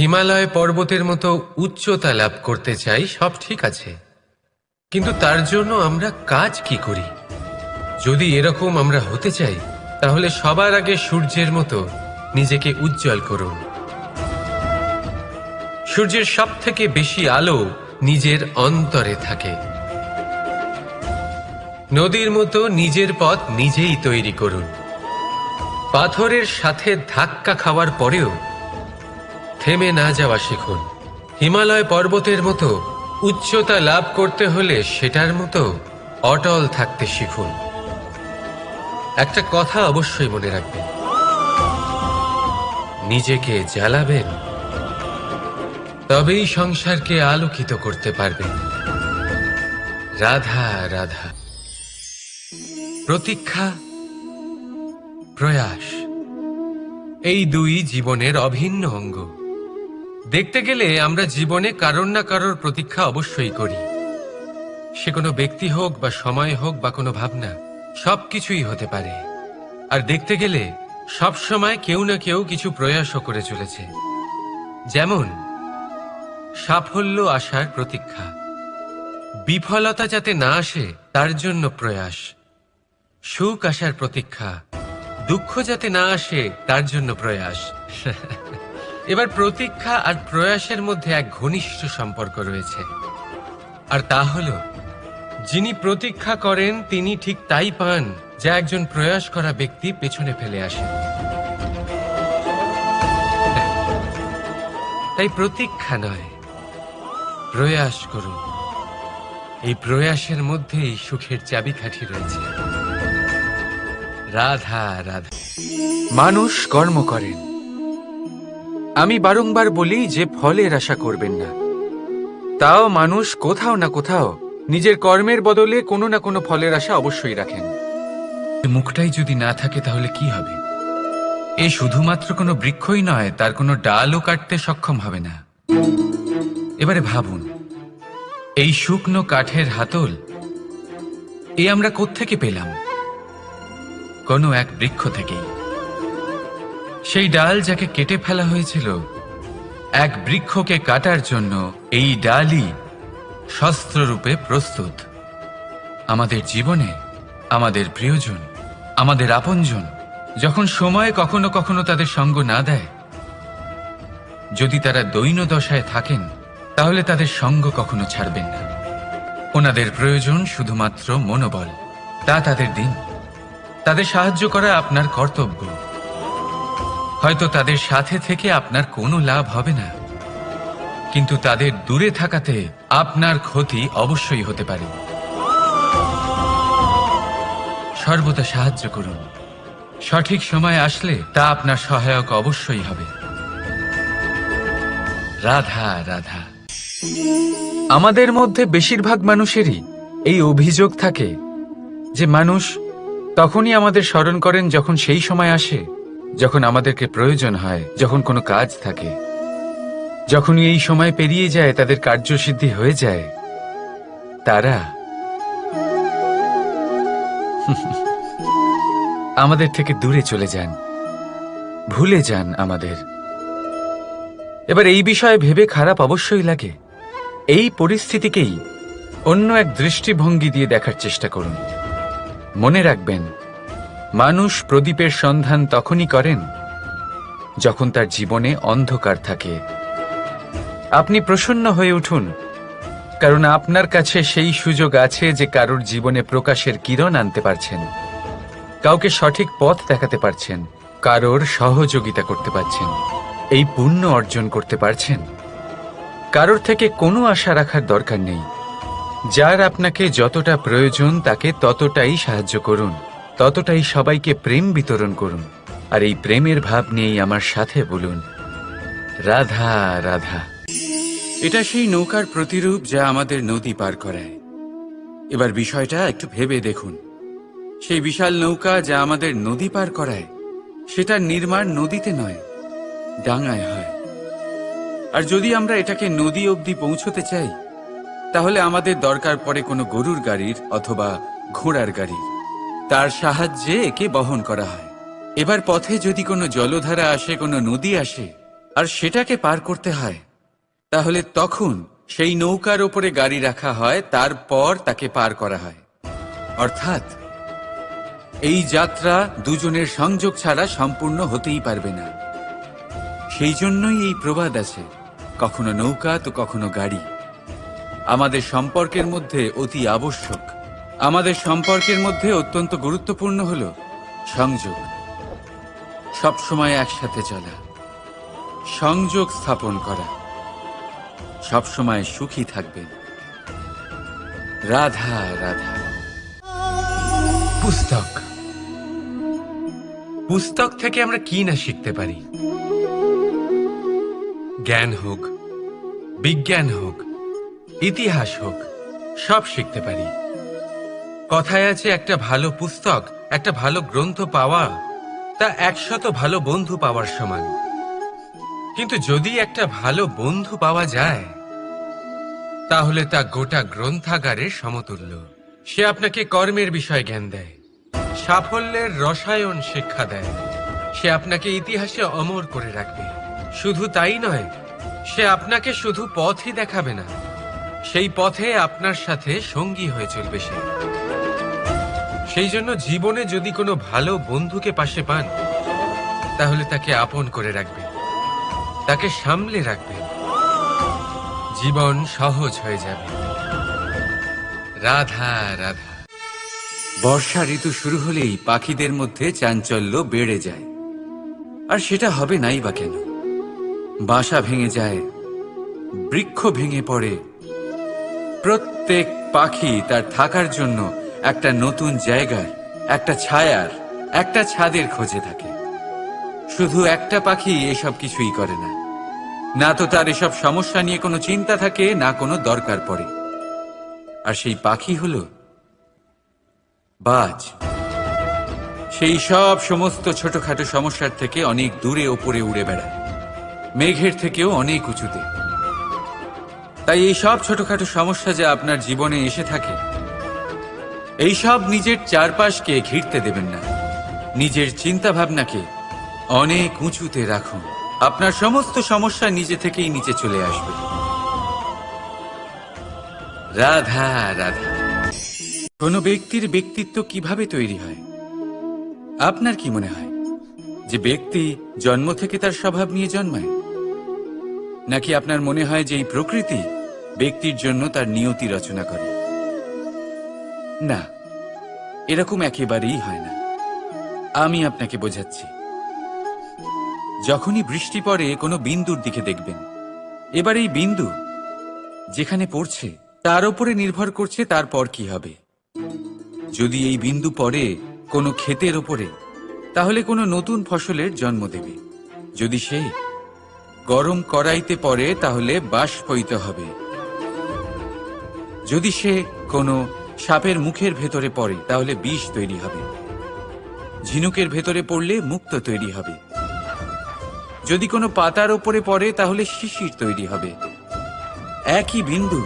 হিমালয় পর্বতের মতো উচ্চতা লাভ করতে চাই, সব ঠিক আছে, কিন্তু তার জন্য আমরা কাজ কি করি? যদি এরকম আমরা হতে চাই, তাহলে সবার আগে সূর্যের মতো নিজেকে উজ্জ্বল করুন। সূর্যের সব থেকে বেশি আলো নিজের অন্তরে থাকে। নদীর মতো নিজের পথ নিজেই তৈরি করুন। পাথরের সাথে ধাক্কা খাওয়ার পরেও থেমে না যাওয়া শিখুন। হিমালয় পর্বতের মতো উচ্চতা লাভ করতে হলে সেটার মতো অটল থাকতে শিখুন। একটা কথা অবশ্যই মনে রাখবেন, নিজেকে জ্বালাবেন, তবেই সংসারকে আলোকিত করতে পারবেন। রাধা রাধা। প্রতীক্ষা, প্রয়াস, এই দুই জীবনের অভিন্ন অঙ্গ। দেখতে গেলে আমরা জীবনে কারোর না কারোর প্রতীক্ষা অবশ্যই করি। সে কোনো ব্যক্তি হোক বা সময় হোক বা কোনো ভাবনা, সবকিছুই হতে পারে। আর দেখতে গেলে সব সময় কেউ না কেউ কিছু প্রয়াসও করে চলেছে। যেমন সাফল্য আসার প্রতীক্ষা, বিফলতা যাতে না আসে তার জন্য প্রয়াস, সুখ আসার প্রতীক্ষা, দুঃখ যাতে না আসে তার জন্য প্রয়াস। এবার প্রতীক্ষা আর প্রয়াসের মধ্যে এক ঘনিষ্ঠ সম্পর্ক রয়েছে, আর তা হলো যিনি প্রতীক্ষা করেন তিনি ঠিক তাই পান যা একজন প্রয়াস করা ব্যক্তি পেছনে ফেলে আসে। তাই প্রতীক্ষা নয়, প্রয়াস করুন। এই প্রয়াসের মধ্যেই সুখের চাবিকাঠি রয়েছে। রাধা রাধা। মানুষ কর্ম করেন। আমি বারংবার বলি যে ফলের আশা করবেন না। তাও মানুষ কোথাও না কোথাও নিজের কর্মের বদলে কোনো না কোনো ফলের আশা অবশ্যই রাখেন। মুখটাই যদি না থাকে তাহলে কি হবে? এ শুধুমাত্র কোনো বৃক্ষই নয়, তার কোনো ডালও কাটতে সক্ষম হবে না। এবারে ভাবুন, এই শুকনো কাঠের হাতল এ আমরা কোত্থেকে পেলাম? কোনো এক বৃক্ষ থেকেই। সেই ডাল যাকে কেটে ফেলা হয়েছিল, এক বৃক্ষকে কাটার জন্য এই ডালই শস্ত্ররূপে প্রস্তুত। আমাদের জীবনে আমাদের প্রিয়জন, আমাদের আপনজন যখন সময় কখনো কখনো তাদের সঙ্গ না দেয়, যদি তারা দৈন্য দশায় থাকেন, তাহলে তাদের সঙ্গ কখনো ছাড়বেন না। ওনাদের প্রয়োজন শুধুমাত্র মনোবল। তা তাদের দিন। তাদের সাহায্য করা আপনার কর্তব্য। হয়তো তাদের সাথে থেকে আপনার কোনো লাভ হবে না, কিন্তু তাদের দূরে থাকাতে আপনার ক্ষতি অবশ্যই হতে পারে। সর্বদা সাহায্য করুন। সঠিক সময় আসলে তা আপনার সহায়ক অবশ্যই হবে। রাধা রাধা। আমাদের মধ্যে বেশিরভাগ মানুষেরই এই অভিযোগ থাকে যে মানুষ তখনই আমাদের স্মরণ করেন যখন সেই সময় আসে যখন আমাদেরকে প্রয়োজন হয়, যখন কোনো কাজ থাকে। যখনই এই সময় পেরিয়ে যায়, তাদের কার্যসিদ্ধি হয়ে যায়, তারা আমাদের থেকে দূরে চলে যান, ভুলে যান আমাদের। এবার এই বিষয়ে ভেবে খারাপ অবশ্যই লাগে। এই পরিস্থিতিকেই অন্য এক দৃষ্টিভঙ্গি দিয়ে দেখার চেষ্টা করুন। মনে রাখবেন, মানুষ প্রদীপের সন্ধান তখনই করেন যখন তার জীবনে অন্ধকার থাকে। আপনি প্রসন্ন হয়ে উঠুন, কারণ আপনার কাছে সেই সুযোগ আছে যে কারোর জীবনে প্রকাশের কিরণ আনতে পারছেন, কাউকে সঠিক পথ দেখাতে পারছেন, কারোর সহযোগিতা করতে পারছেন, এই পুণ্য অর্জন করতে পারছেন। কারোর থেকে কোনো আশা রাখার দরকার নেই। যার আপনাকে যতটা প্রয়োজন তাকে ততটাই সাহায্য করুন, ততটাই সবাইকে প্রেম বিতরণ করুন। আর এই প্রেমের ভাব নিয়েই আমার সাথে বলুন, রাধা রাধা। এটা সেই নৌকার প্রতিরূপ যা আমাদের নদী পার করায়। এবার বিষয়টা একটু ভেবে দেখুন। সেই বিশাল নৌকা যা আমাদের নদী পার করায়, সেটার নির্মাণ নদীতে নয়, ডাঙায় হয়। আর যদি আমরা এটাকে নদী অবধি পৌঁছতে চাই, তাহলে আমাদের দরকার পড়ে কোনো গরুর গাড়ির অথবা ঘোড়ার গাড়ির। তার সাহায্যে একে বহন করা হয়। এবার পথে যদি কোনো জলধারা আসে, কোনো নদী আসে, আর সেটাকে পার করতে হয়, তাহলে তখন সেই নৌকার ওপরে গাড়ি রাখা হয়, তারপর তাকে পার করা হয়। অর্থাৎ এই যাত্রা দুজনের সংযোগ ছাড়া সম্পূর্ণ হতেই পারবে না। সেই জন্যই এই প্রবাদ আছে, কখনো নৌকা তো কখনো গাড়ি। আমাদের সম্পর্কের মধ্যে অতি আবশ্যক, আমাদের সম্পর্কের মধ্যে অত্যন্ত গুরুত্বপূর্ণ হল সংযোগ। সবসময় একসাথে চলা, সংযোগ স্থাপন করা, সবসময় সুখী থাকবেন। রাধা রাধা। পুস্তক পুস্তক থেকে আমরা কি না শিখতে পারি। জ্ঞান হোক, বিজ্ঞান হোক, ইতিহাস হোক, সব শিখতে পারি। কথায় আছে, একটা ভালো পুস্তক, একটা ভালো গ্রন্থ পাওয়া তা 100 ভালো বন্ধু পাওয়ার সমান। কিন্তু যদি একটা ভালো বন্ধু পাওয়া যায়, তাহলে তা গোটা গ্রন্থাগারের সমতুল্য। সে আপনাকে কর্মের বিষয় জ্ঞান দেয়, সাফল্যের রসায়ন শিক্ষা দেয়, সে আপনাকে ইতিহাসে অমর করে রাখবে। শুধু তাই নয়, সে আপনাকে শুধু পথই দেখাবে না, সেই পথে আপনার সাথে সঙ্গী হয়ে চলবে সে। সেই জন্য জীবনে যদি কোনো ভালো বন্ধুকে পাশে পান, তাহলে তাকে আপন করে রাখবেন, তাকে সামলে রাখবেন, জীবন সহজ হয়ে যাবে। রাধা রাধা। বর্ষা ঋতু শুরু হলেই পাখিদের মধ্যে চাঞ্চল্য বেড়ে যায়। আর সেটা হবে নাই বা কেন? বাসা ভেঙে যায়, বৃক্ষ ভেঙে পড়ে, প্রত্যেক পাখি তার থাকার জন্য একটা নতুন জায়গার, একটা ছায়ার, একটা ছাদের খোঁজে থাকে। শুধু একটা পাখি এসব কিছুই করে না, না তো তার এসব সমস্যা নিয়ে কোনো চিন্তা থাকে, না কোনো দরকার পড়ে। আর সেই পাখি হলো বাজ। সেই সব সমস্ত ছোটখাটো সমস্যার থেকে অনেক দূরে ওপরে উড়ে বেড়ায়, মেঘের থেকেও অনেক উঁচুতে। তাই এই সব ছোটখাটো সমস্যা যা আপনার জীবনে এসে থাকে, এই সব নিজের চারপাশকে ঘিরতে দেবেন না। নিজের চিন্তা ভাবনাকে অনেক উঁচুতে রাখুন, আপনার সমস্ত সমস্যা নিজে থেকেই নিচে চলে আসবে। রাধা রাধা। কোনো ব্যক্তির ব্যক্তিত্ব কিভাবে তৈরি হয়? আপনার কি মনে হয় যে ব্যক্তি জন্ম থেকে তার স্বভাব নিয়ে জন্মায়, নাকি আপনার মনে হয় যে এই প্রকৃতি ব্যক্তির জন্য তার নিয়তি রচনা করে? না, এরকম একেবারেই হয় না। আমি আপনাকে বোঝাচ্ছি। যখনই বৃষ্টি পড়ে কোনো বিন্দুর দিকে দেখবেন, এবার এই বিন্দু যেখানে পড়ছে তার উপরে নির্ভর করছে তারপর কি হবে। যদি এই বিন্দু পড়ে কোনো ক্ষেতের ওপরে, তাহলে কোনো নতুন ফসলের জন্ম দেবে। যদি সে গরম কড়াইতে পড়ে, তাহলে বাষ্পীত হবে। যদি সে কোনো সাপের মুখের ভেতরে পড়ে, তাহলে বিষ তৈরি হবে। ঝিনুকের ভেতরে পড়লে মুক্তো তৈরি হবে। যদি কোনো পাতার ওপরে পড়ে, তাহলে শিশির তৈরি হবে। একই বিন্দু,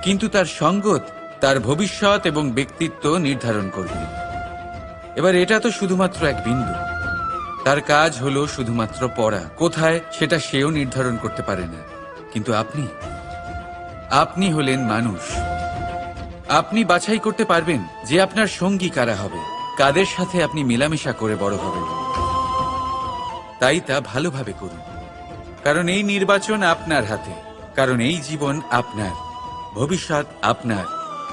কিন্তু তার সঙ্গত তার ভবিষ্যৎ এবং ব্যক্তিত্ব নির্ধারণ করবে। এবার এটা তো শুধুমাত্র এক বিন্দু, তার কাজ হলো শুধুমাত্র পড়া। কোথায় সেটা সেও নির্ধারণ করতে পারে না। কিন্তু আপনি হলেন মানুষ। আপনি বাছাই করতে পারবেন যে আপনার সঙ্গী কারা হবে, কাদের সাথে আপনি মেলামেশা করে বড় হবেন। তাই তা ভালোভাবে করুন, কারণ এই নির্বাচন আপনার হাতে, কারণ এই জীবন আপনার, ভবিষ্যৎ আপনার।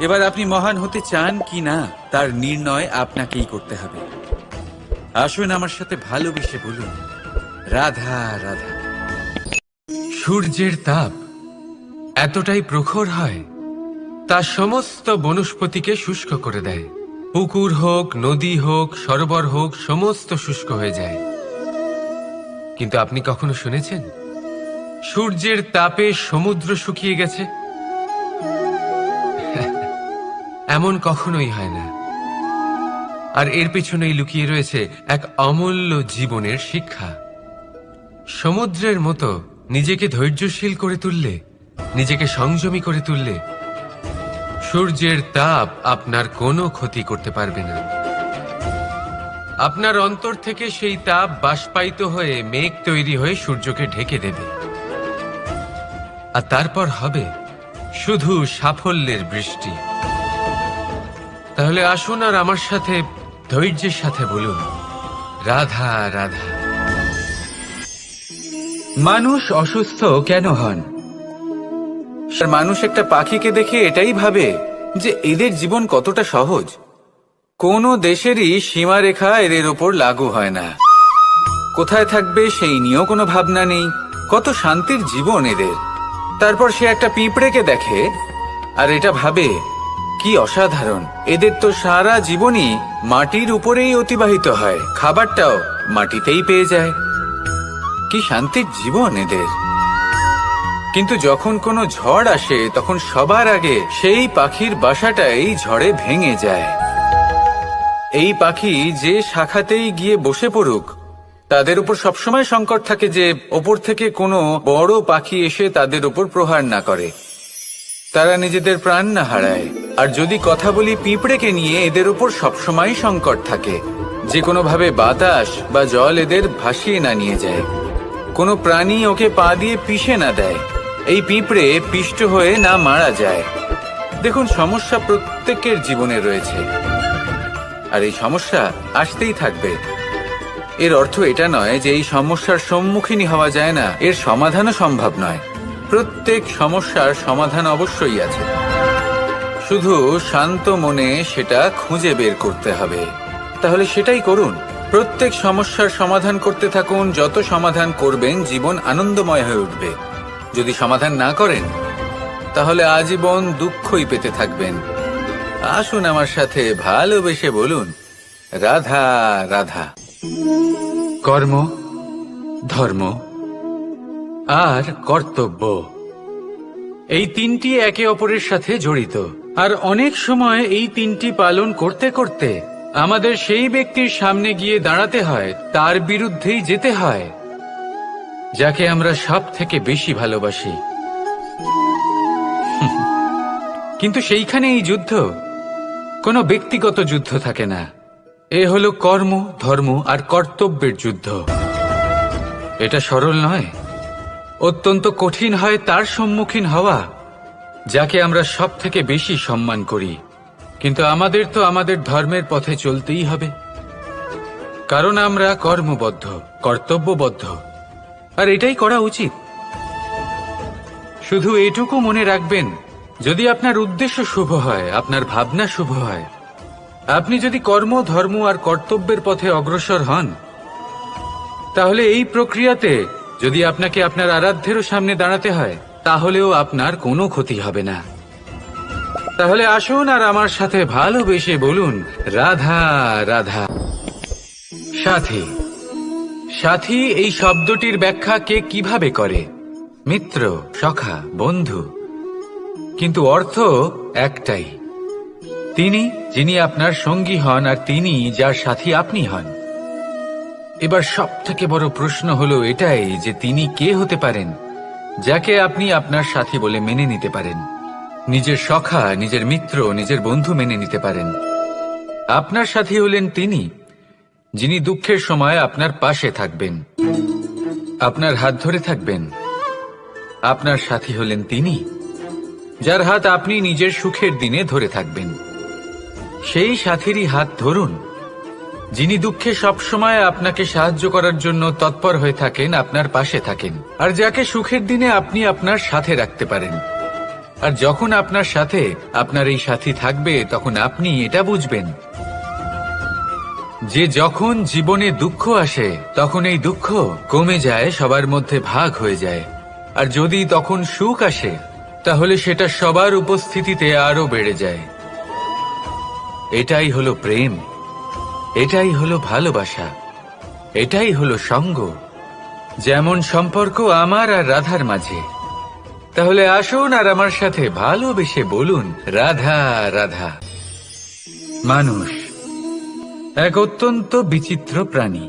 এবার আপনি মহান হতে চান কি না, তার নির্ণয় আপনাকেই করতে হবে। আসুন আমার সাথে ভালোবেসে বলুন, রাধা রাধা। সূর্যের তাপ এতটাই প্রখর হয়, তা সমস্ত বনস্পতিকে শুষ্ক করে দেয়। পুকুর হোক, নদী হোক, সরোবর হোক, সমস্ত শুষ্ক হয়ে যায়। কিন্তু আপনি কখনো শুনেছেন সূর্যের তাপে সমুদ্র শুকিয়ে গেছে? এমন কখনোই হয় না। আর এর পেছনেই লুকিয়ে রয়েছে এক অমূল্য জীবনের শিক্ষা। সমুদ্রের মতো নিজেকে ধৈর্যশীল করে তুললে, নিজেকে সংযমী করে তুললে, সূর্যের তাপ আপনার কোনো ক্ষতি করতে পারবে না। আপনার অন্তর থেকে সেই তাপ বাষ্পায়িত হয়ে মেঘ তৈরি হয়ে সূর্যকে ঢেকে দেবে, আর তারপর হবে শুধু সাফল্যের বৃষ্টি। তাহলে আসুন আর আমার সাথে ধৈর্যের সাথে বলুন, রাধা রাধা। মানুষ অসুস্থ কেন হন? মানুষ একটা পাখিকে দেখে এটাই ভাবে যে এদের জীবন কতটা সহজ। কোনো দেশেরই সীমারেখা এদের ওপর লাগু হয় না। কোথায় থাকবে সেই নিয়েও কোনো ভাবনা নেই। কত শান্তির জীবন এদের। তারপর সে একটা পিঁপড়েকে দেখে আর এটা ভাবে কি অসাধারণ, এদের তো সারা জীবনই মাটির উপরেই অতিবাহিত হয়, খাবারটাও মাটিতেই পেয়ে যায়। কি শান্তির জীবন এদের। কিন্তু যখন কোনো ঝড় আসে তখন সবার আগে সেই পাখির বাসাটাই ঝড়ে ভেঙে যায়। এই পাখি যে শাখাতেই গিয়ে বসে পড়ুক, তাদের উপর সবসময় সংকট থাকে যে ওপর থেকে কোনো বড় পাখি এসে তাদের উপর প্রহার না করে, তারা নিজেদের প্রাণ না হারায়। আর যদি কথা বলি পিঁপড়েকে নিয়ে, এদের উপর সবসময় সংকট থাকে যে কোনোভাবে বাতাস বা জল এদের ভাসিয়ে না নিয়ে যায়, কোনো প্রাণী ওকে পা দিয়ে পিষে না দেয়, এই পিঁপড়ে পিষ্ট হয়ে না মারা যায়। দেখুন, সমস্যা প্রত্যেকের জীবনে রয়েছে আর এই সমস্যা আসতেই থাকবে। এর অর্থ এটা নয় যে এই সমস্যার সম্মুখীন হওয়া যায় না, এর সমাধানও সম্ভব নয়। প্রত্যেক সমস্যার সমাধান অবশ্যই আছে, শুধু শান্ত মনে সেটা খুঁজে বের করতে হবে। তাহলে সেটাই করুন, প্রত্যেক সমস্যার সমাধান করতে থাকুন। যত সমাধান করবেন জীবন আনন্দময় হয়ে উঠবে। যদি সমাধান না করেন তাহলে আজীবন দুঃখই পেতে থাকবেন। আসুন আমার সাথে ভালোবেসে বলুন, রাধা রাধা। কর্ম, ধর্ম আর কর্তব্য, এই তিনটি একে অপরের সাথে জড়িত। আর অনেক সময় এই তিনটি পালন করতে করতে আমাদের সেই ব্যক্তির সামনে গিয়ে দাঁড়াতে হয়, তার বিরুদ্ধেই যেতে হয় যাকে আমরা সব থেকে বেশি ভালোবাসি। কিন্তু সেইখানে এই যুদ্ধ কোনো ব্যক্তিগত যুদ্ধ থাকে না, এ হলো কর্ম, ধর্ম আর কর্তব্যের যুদ্ধ। এটা সরল নয়, অত্যন্ত কঠিন হয় তার সম্মুখীন হওয়া যাকে আমরা সব থেকে বেশি সম্মান করি। কিন্তু আমাদের তো আমাদের ধর্মের পথে চলতেই হবে, কারণ আমরা কর্মবদ্ধ, কর্তব্যবদ্ধ, আর এটাই করা উচিত। শুধু এটুকু মনে রাখবেন, যদি আপনার উদ্দেশ্য শুভ হয়, আপনার ভাবনা শুভ হয়, আপনি যদি কর্ম, ধর্ম আর কর্তব্যের পথে অগ্রসর হন, তাহলে এই প্রক্রিয়াতে যদি আপনাকে আপনার আরাধ্যেরও সামনে দাঁড়াতে হয়, তাহলেও আপনার কোনো ক্ষতি হবে না। তাহলে আসুন আর আমার সাথে ভালোবেসে বলুন, রাধা রাধা। সাথী, সাথী এই শব্দটির ব্যাখ্যা কে কিভাবে করে? মিত্র, সখা, বন্ধু। কিন্তু অর্থ একটাই, তিনি যিনি আপনার সঙ্গী হন আর তিনি যার সাথী আপনি হন। এবার সব থেকে বড় প্রশ্ন হলো এটাই যে তিনি কে হতে পারেন যাকে আপনি আপনার সাথী বলে মেনে নিতে পারেন, নিজের সখা, নিজের মিত্র, নিজের বন্ধু মেনে নিতে পারেন। আপনার সাথী হলেন তিনি যিনি দুঃখের সময় আপনার পাশে থাকবেন, আপনার হাত ধরে থাকবেন। আপনার সাথী হলেন তিনি যার হাত আপনি নিজের সুখের দিনে ধরে থাকবেন। সেই সাথীরই হাত ধরুন যিনি দুঃখে সবসময় আপনাকে সাহায্য করার জন্য তৎপর হয়ে থাকেন, আপনার পাশে থাকেন, আর যাকে সুখের দিনে আপনি আপনার সাথে রাখতে পারেন। আর যখন আপনার সাথে আপনার এই সাথী থাকবে, তখন আপনি এটা বুঝবেন যে যখন জীবনে দুঃখ আসে তখন এই দুঃখ কমে যায়, সবার মধ্যে ভাগ হয়ে যায়। আর যদি তখন সুখ আসে তাহলে সেটা সবার উপস্থিতিতে আরো বেড়ে যায়। এটাই হলো প্রেম, এটাই হলো ভালোবাসা, এটাই হলো সঙ্গ, যেমন সম্পর্ক আমার আর রাধার মাঝে। তাহলে আসুন আর আমার সাথে ভালোবেসে বলুন, রাধা রাধা। মানুষ এক অত্যন্ত বিচিত্র প্রাণী,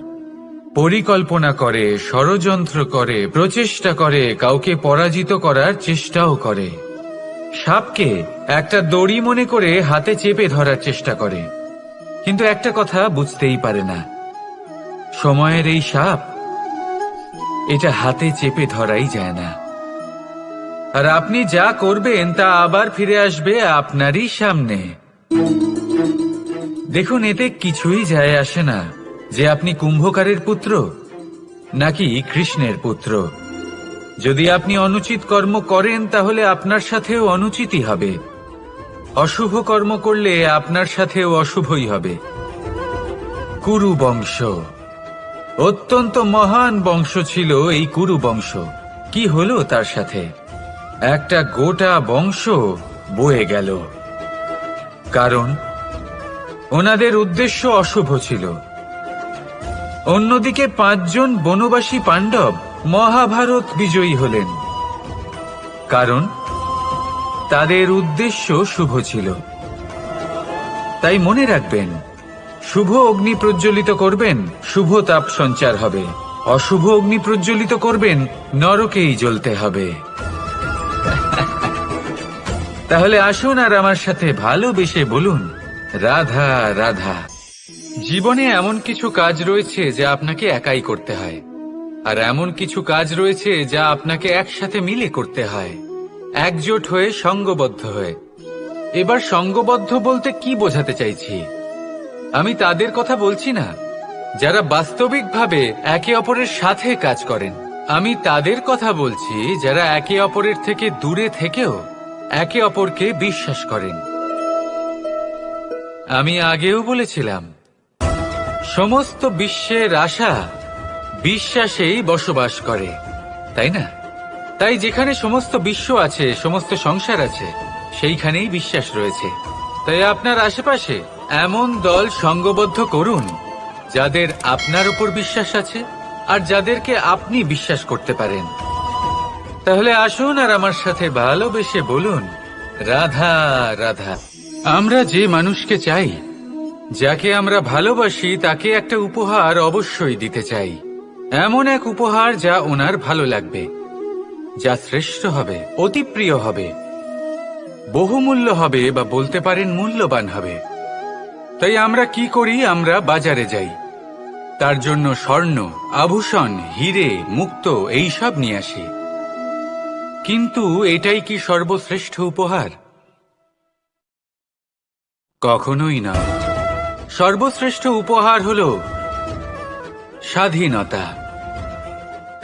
পরিকল্পনা করে, ষড়যন্ত্র করে, প্রচেষ্টা করে, কাউকে পরাজিত করার চেষ্টাও করে। সাপকে একটা দড়ি মনে করে হাতে চেপে ধরার চেষ্টা করে, কিন্তু একটা কথা বুঝতেই পারে না, সময়ের এই সাপ, এটা হাতে চেপে ধরাই যায় না। আর আপনি যা করবেন তা আবার ফিরে আসবে আপনারই সামনে। দেখুন, এতে কিছুই যায় আসে না যে আপনি কুম্ভকারের পুত্র নাকি কৃষ্ণের পুত্র। যদি আপনি অনুচিত কর্ম করেন তাহলে আপনার সাথেও অনুচিতই হবে। অশুভ কর্ম করলে আপনার সাথেও অশুভই হবে। কুরু বংশ অত্যন্ত মহান বংশ ছিল। এই কুরু বংশ কি হলো তার সাথে? একটা গোটা বংশ বয়ে গেল, কারণ ওনাদের উদ্দেশ্য অশুভ ছিল। অন্যদিকে 5 জন বনবাসী পাণ্ডব মহাভারত বিজয়ী হলেন, কারণ তাদের উদ্দেশ্য শুভ ছিল। তাই মনে রাখবেন, শুভ অগ্নি প্রজ্বলিত করবেন, শুভ তাপ সঞ্চার হবে। অশুভ অগ্নি প্রজ্বলিত করবেন, নরকেই জ্বলতে হবে। তাহলে আসুন আর আমার সাথে ভালোবেসে বলুন, রাধা রাধা। জীবনে এমন কিছু কাজ রয়েছে যা আপনাকে একাই করতে হয়, আর এমন কিছু কাজ রয়েছে যা আপনাকে একসাথে মিলে করতে হয়, একজোট হয়ে, সঙ্গবদ্ধ হয়ে। এবার সঙ্গবদ্ধ বলতে কি বোঝাতে চাইছি? আমি তাদের কথা বলছি না যারা বাস্তবিকভাবে একে অপরের সাথে কাজ করেন। আমি তাদের কথা বলছি যারা একে অপরের থেকে দূরে থেকেও একে অপরকে বিশ্বাস করেন। আমি আগেও বলেছিলাম, সমস্ত বিশ্বের আশা বিশ্বাসেই বসবাস করে, তাই না? তাই যেখানে সমস্ত বিশ্ব আছে, সমস্ত সংসার আছে, সেইখানেই বিশ্বাস রয়েছে। তাই আপনার আশেপাশে এমন দল সঙ্গবদ্ধ করুন যাদের আপনার উপর বিশ্বাস আছে আর যাদেরকে আপনি বিশ্বাস করতে পারেন। তাহলে আসুন আর আমার সাথে ভালোবেসে বলুন, রাধা রাধা। আমরা যে মানুষকে চাই, যাকে আমরা ভালোবাসি, তাকে একটা উপহার অবশ্যই দিতে চাই। এমন এক উপহার যা ওনার ভালো লাগবে, যা শ্রেষ্ঠ হবে, অতি প্রিয় হবে, বহুমূল্য হবে, বা বলতে পারেন মূল্যবান হবে। তাই আমরা কি করি? আমরা বাজারে যাই, তার জন্য স্বর্ণ, আভূষণ, হিরে, মুক্ত এইসব নিয়ে আসি। কিন্তু এটাই কি সর্বশ্রেষ্ঠ উপহার? কখনোই না। সর্বশ্রেষ্ঠ উপহার হলো স্বাধীনতা।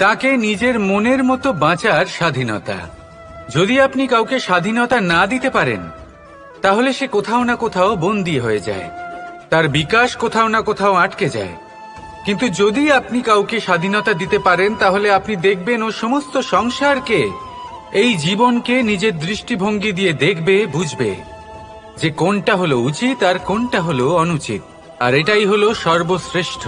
তাকে নিজের মনের মতো বাঁচার স্বাধীনতা। যদি আপনি কাউকে স্বাধীনতা না দিতে পারেন, তাহলে সে কোথাও না কোথাও বন্দী হয়ে যায়, তার বিকাশ কোথাও না কোথাও আটকে যায়। কিন্তু যদি আপনি কাউকে স্বাধীনতা দিতে পারেন, তাহলে আপনি দেখবেন ও সমস্ত সংসারকে, এই জীবনকে নিজের দৃষ্টিভঙ্গি দিয়ে দেখবে, বুঝবে যে কোনটা হলো উচিত আর কোনটা হলো অনুচিত। আর এটাই হলো সর্বশ্রেষ্ঠ।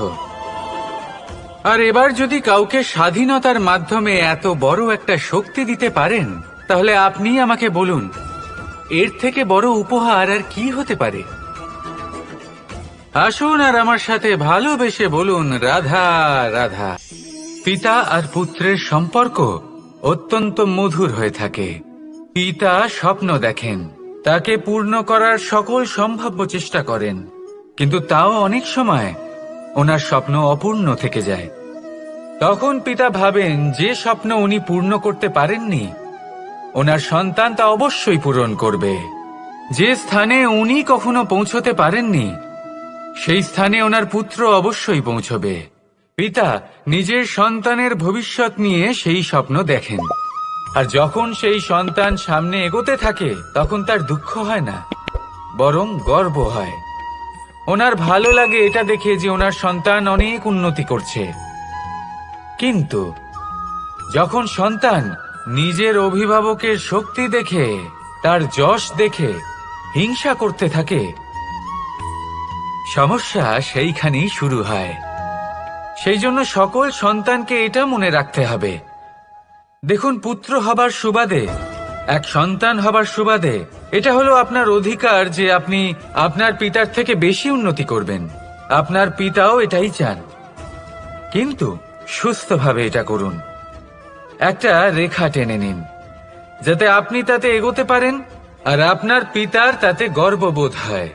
আর এবার যদি কাউকে স্বাধীনতার মাধ্যমে এত বড় একটা শক্তি দিতে পারেন, তাহলে আপনি আমাকে বলুন, এর থেকে বড় উপহার আর কি হতে পারে? আসুন আর আমার সাথে ভালোবেসে বলুন, রাধা রাধা। পিতা আর পুত্রের সম্পর্ক অত্যন্ত মধুর হয়ে থাকে। পিতা স্বপ্ন দেখেন, তাকে পূর্ণ করার সকল সম্ভাব্য চেষ্টা করেন, কিন্তু তাও অনেক সময় ওনার স্বপ্ন অপূর্ণ থেকে যায়। তখন পিতা ভাবেন যে স্বপ্ন উনি পূর্ণ করতে পারেননি, ওনার সন্তান তা অবশ্যই পূরণ করবে। যে স্থানে উনি কখনো পৌঁছতে পারেননি, সেই স্থানে ওনার পুত্র অবশ্যই পৌঁছবে। পিতা নিজের সন্তানের ভবিষ্যৎ নিয়ে সেই স্বপ্ন দেখেন, আর যখন সেই সন্তান সামনে এগোতে থাকে, তখন তার দুঃখ হয় না, বরং গর্ব হয়। ওনার ভালো লাগে এটা দেখে যে ওনার সন্তান অনেক উন্নতি করছে। কিন্তু যখন সন্তান নিজের অভিভাবকের শক্তি দেখে, তার যশ দেখে হিংসা করতে থাকে, সমস্যা সেইখানেই শুরু হয়। সেই জন্য সকল সন্তানকে এটা মনে রাখতে হবে, দেখুন, পুত্র হবার সুবাদে, এক সন্তান হবার সুবাদে, এটা হলো আপনার অধিকার যে আপনি আপনার পিতার থেকে বেশি উন্নতি করবেন। আপনার পিতাও এটাই চান, কিন্তু সুস্থভাবে এটা করুন। একটা রেখা টেনে নিন, যাতে আপনি তাতে এগোতে পারেন আর আপনার পিতার তাতে গর্ববোধ হয়,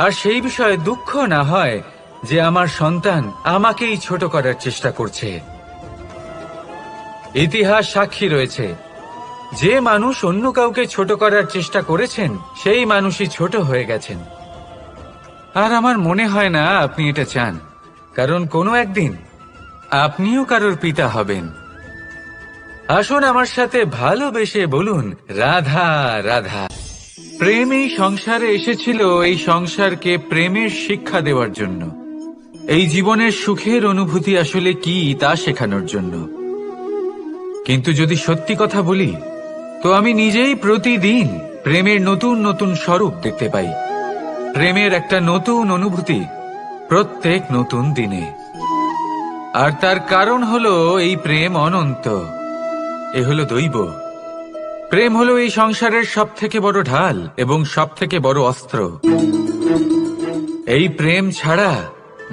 আর সেই বিষয়ে দুঃখ না হয় যে আমার সন্তান আমাকেই ছোট করার চেষ্টা করছে। ইতিহাস সাক্ষী রয়েছে, যে মানুষ অন্য কাউকে ছোট করার চেষ্টা করেছেন সেই মানুষই ছোট হয়ে গেছেন। আর আমার মনে হয় না আপনি এটা চান, কারণ কোনো একদিন আপনিও কারোর পিতা হবেন। আসুন আমার সাথে ভালোবেসে বলুন, রাধা রাধা। প্রেম এই সংসারে এসেছিল এই সংসারকে প্রেমের শিক্ষা দেওয়ার জন্য, এই জীবনের সুখের অনুভূতি আসলে কি তা শেখানোর জন্য। কিন্তু যদি সত্যি কথা বলি, তো আমি নিজেই প্রতিদিন প্রেমের নতুন নতুন স্বরূপ দেখতে পাই, প্রেমের একটা নতুন অনুভূতি প্রত্যেক নতুন দিনে। আর তার কারণ হলো এই প্রেম অনন্ত, এ হলো দৈব। প্রেম হলো এই সংসারের সব থেকে বড় ঢাল এবং সব থেকে বড় অস্ত্র। এই প্রেম ছাড়া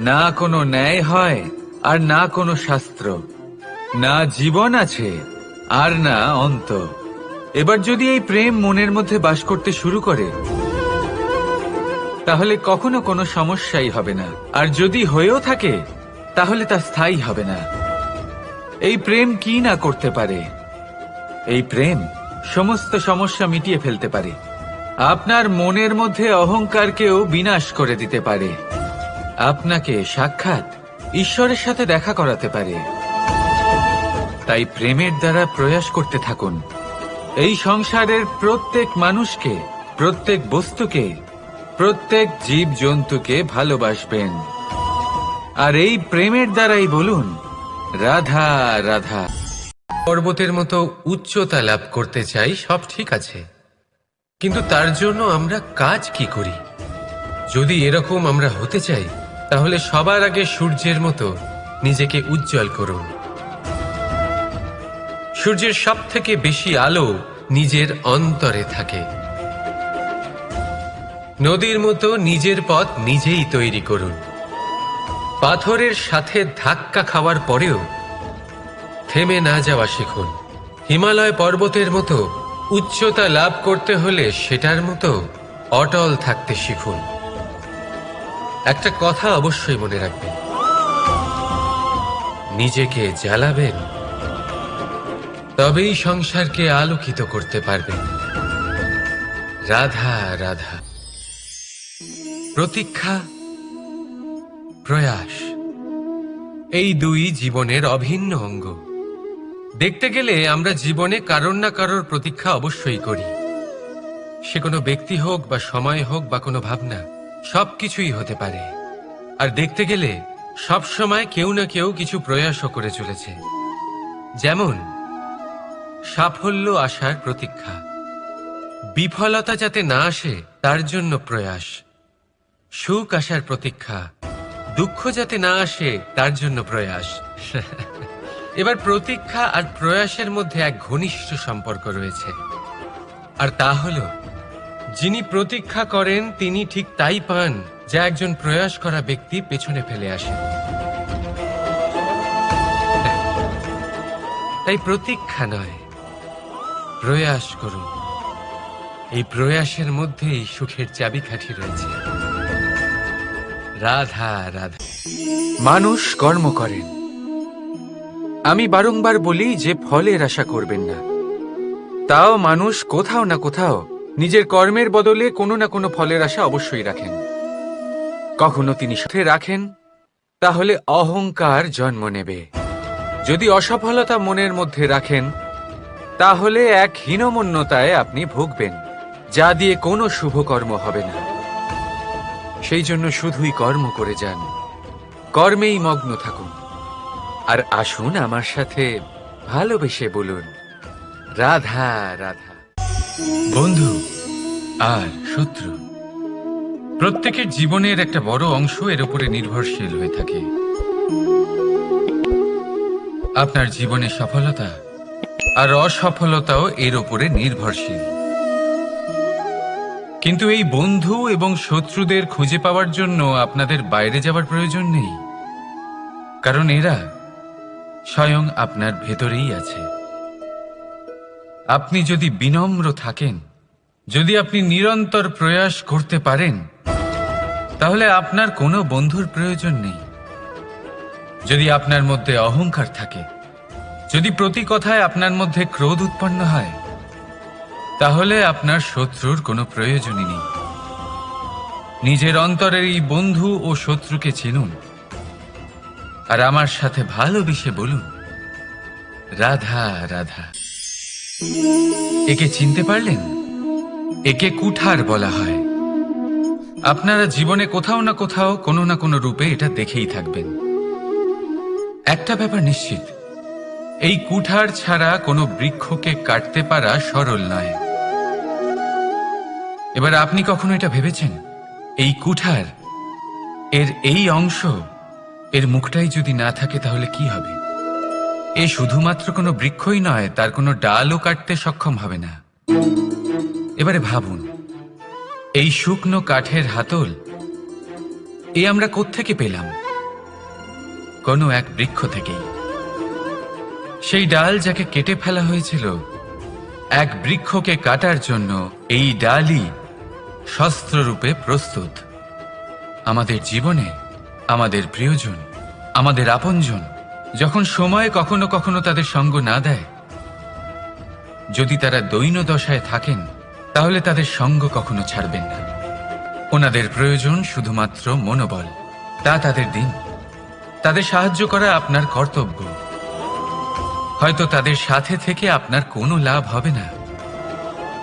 না কোনো ন্যায় হয় আর না কোনো শাস্ত্র, না জীবন আছে আর না অন্ত। এবার যদি এই প্রেম মনের মধ্যে বাস করতে শুরু করে, তাহলে কখনো কোনো সমস্যাই হবে না, আর যদি হয়েও থাকে তাহলে তা স্থায়ী হবে না। এই প্রেম কি না করতে পারে? এই প্রেম সমস্ত সমস্যা মিটিয়ে ফেলতে পারে, আপনার মনের মধ্যে অহংকারকেও বিনাশ করে দিতে পারে, আপনাকে সাক্ষাৎ ঈশ্বরের সাথে দেখা করাতে পারে। তাই প্রেমের দ্বারা প্রয়াস করতে থাকুন, এই সংসারের প্রত্যেক মানুষকে, প্রত্যেক বস্তুকে, প্রত্যেক জীব জন্তুকে ভালোবাসবেন। আর এই প্রেমের দ্বারাই বলুন, রাধা রাধা। পর্বতের মতো উচ্চতা লাভ করতে চাই, সব ঠিক আছে, কিন্তু তার জন্য আমরা কাজ কি করি? যদি এরকম আমরা হতে চাই, তাহলে সবার আগে সূর্যের মতো নিজেকে উজ্জ্বল করুন। সূর্যের সব থেকে বেশি আলো নিজের অন্তরে থাকে। নদীর মতো নিজের পথ নিজেই তৈরি করুন। পাথরের সাথে ধাক্কা খাওয়ার পরেও থেমে না যাওয়া শিখুন। হিমালয় পর্বতের মতো উচ্চতা লাভ করতে হলে সেটার মতো অটল থাকতে শিখুন। একটা কথা অবশ্যই মনে রাখবেন, নিজেকে জ্বালাবেন, তবেই সংসারকে আলোকিত করতে পারবেন। রাধা রাধা। প্রতীক্ষা, প্রয়াস, এই দুই জীবনের অভিন্ন অঙ্গ। দেখতে গেলে আমরা জীবনে কারোর না কারোর প্রতীক্ষা অবশ্যই করি। সে কোনো ব্যক্তি হোক বা সময় হোক বা কোনো ভাবনা, সবকিছুই হতে পারে। আর দেখতে গেলে সব সময় কেউ না কেউ কিছু প্রয়াসও করে চলেছে। যেমন সাফল্য আসার প্রতীক্ষা, বিফলতা যাতে না আসে তার জন্য প্রয়াস। সুখ আসার প্রতীক্ষা, দুঃখ যাতে না আসে তার জন্য প্রয়াস। এবার প্রতীক্ষা আর প্রয়াসের মধ্যে এক ঘনিষ্ঠ সম্পর্ক রয়েছে, আর তা হল যিনি প্রতীক্ষা করেন তিনি ঠিক তাই পান যা একজন প্রয়াস করা ব্যক্তি পেছনে ফেলে আসেন। তাই প্রতীক্ষা নয়, প্রয়াস করুন। এই প্রয়াসের মধ্যেই সুখের চাবিকাঠি রয়েছে। রাধা রাধা। মানুষ কর্ম করেন, আমি বারংবার বলি যে ফলের আশা করবেন না। তাও মানুষ কোথাও না কোথাও নিজের কর্মের বদলে কোনো না কোনো ফলের আশা অবশ্যই রাখেন। কখনো তিনি সাথে রাখেন, তাহলে অহংকার জন্ম নেবে। যদি অসফলতা মনের মধ্যে রাখেন, তাহলে এক হীনমন্যতায় আপনি ভুগবেন, যা দিয়ে কোনো শুভকর্ম হবে না। সেই জন্য শুধুই কর্ম করে যান, কর্মেই মগ্ন থাকুন। আর আসুন আমার সাথে ভালোবেসে বলুন, রাধা রাধা। বন্ধু আর শত্রু, প্রত্যেকের জীবনের একটা বড় অংশ এর উপরে নির্ভরশীল হয়ে থাকে। আপনার জীবনের সফলতা আর অসফলতাও এর উপরে নির্ভরশীল। কিন্তু এই বন্ধু এবং শত্রুদের খুঁজে পাওয়ার জন্য আপনাদের বাইরে যাওয়ার প্রয়োজন নেই, কারণ এরা স্বয়ং আপনার ভেতরেই আছে। আপনি যদি বিনম্র থাকেন, যদি আপনি নিরন্তর প্রয়াস করতে পারেন, তাহলে আপনার কোনো বন্ধুর প্রয়োজন নেই। যদি আপনার মধ্যে অহংকার থাকে, যদি প্রতি কথায় আপনার মধ্যে ক্রোধ উৎপন্ন হয়, তাহলে আপনার শত্রুর কোনো প্রয়োজনই নেই। নিজের অন্তরের এই বন্ধু ও শত্রুকে চিনুন, আর আমার সাথে ভালোবেসে বলুন, রাধা রাধা। একে চিনতে পারলেন? একে কুঠার বলা হয়। আপনারা জীবনে কোথাও না কোথাও কোনো না কোনো রূপে এটা দেখেই থাকবেন। একটা ব্যাপার নিশ্চিত, এই কুঠার ছাড়া কোনো বৃক্ষকে কাটতে পারা সরল নয়। এবার আপনি কখনো এটা ভেবেছেন, এই কুঠার, এর এই অংশ, এর মুখটাই যদি না থাকে তাহলে কি হবে? এ শুধুমাত্র কোনো বৃক্ষই নয়, তার কোনো ডালও কাটতে সক্ষম হবে না। এবারে ভাবুন, এই শুকনো কাঠের হাতল এ আমরা কোত্থেকে পেলাম? কোনো এক বৃক্ষ থেকেই। সেই ডাল যাকে কেটে ফেলা হয়েছিল, এক বৃক্ষকে কাটার জন্য এই ডালই শস্ত্ররূপে প্রস্তুত। আমাদের জীবনে আমাদের প্রিয়জন, আমাদের আপনজন যখন সময় কখনো কখনো তাদের সঙ্গ না দেয়, যদি তারা দৈন্য দশায় থাকেন, তাহলে তাদের সঙ্গ কখনো ছাড়বেন না। ওনাদের প্রয়োজন শুধুমাত্র মনোবল। তা তাদের দিন, তাদের সাহায্য করা আপনার কর্তব্য। হয়তো তাদের সাথে থেকে আপনার কোনো লাভ হবে না,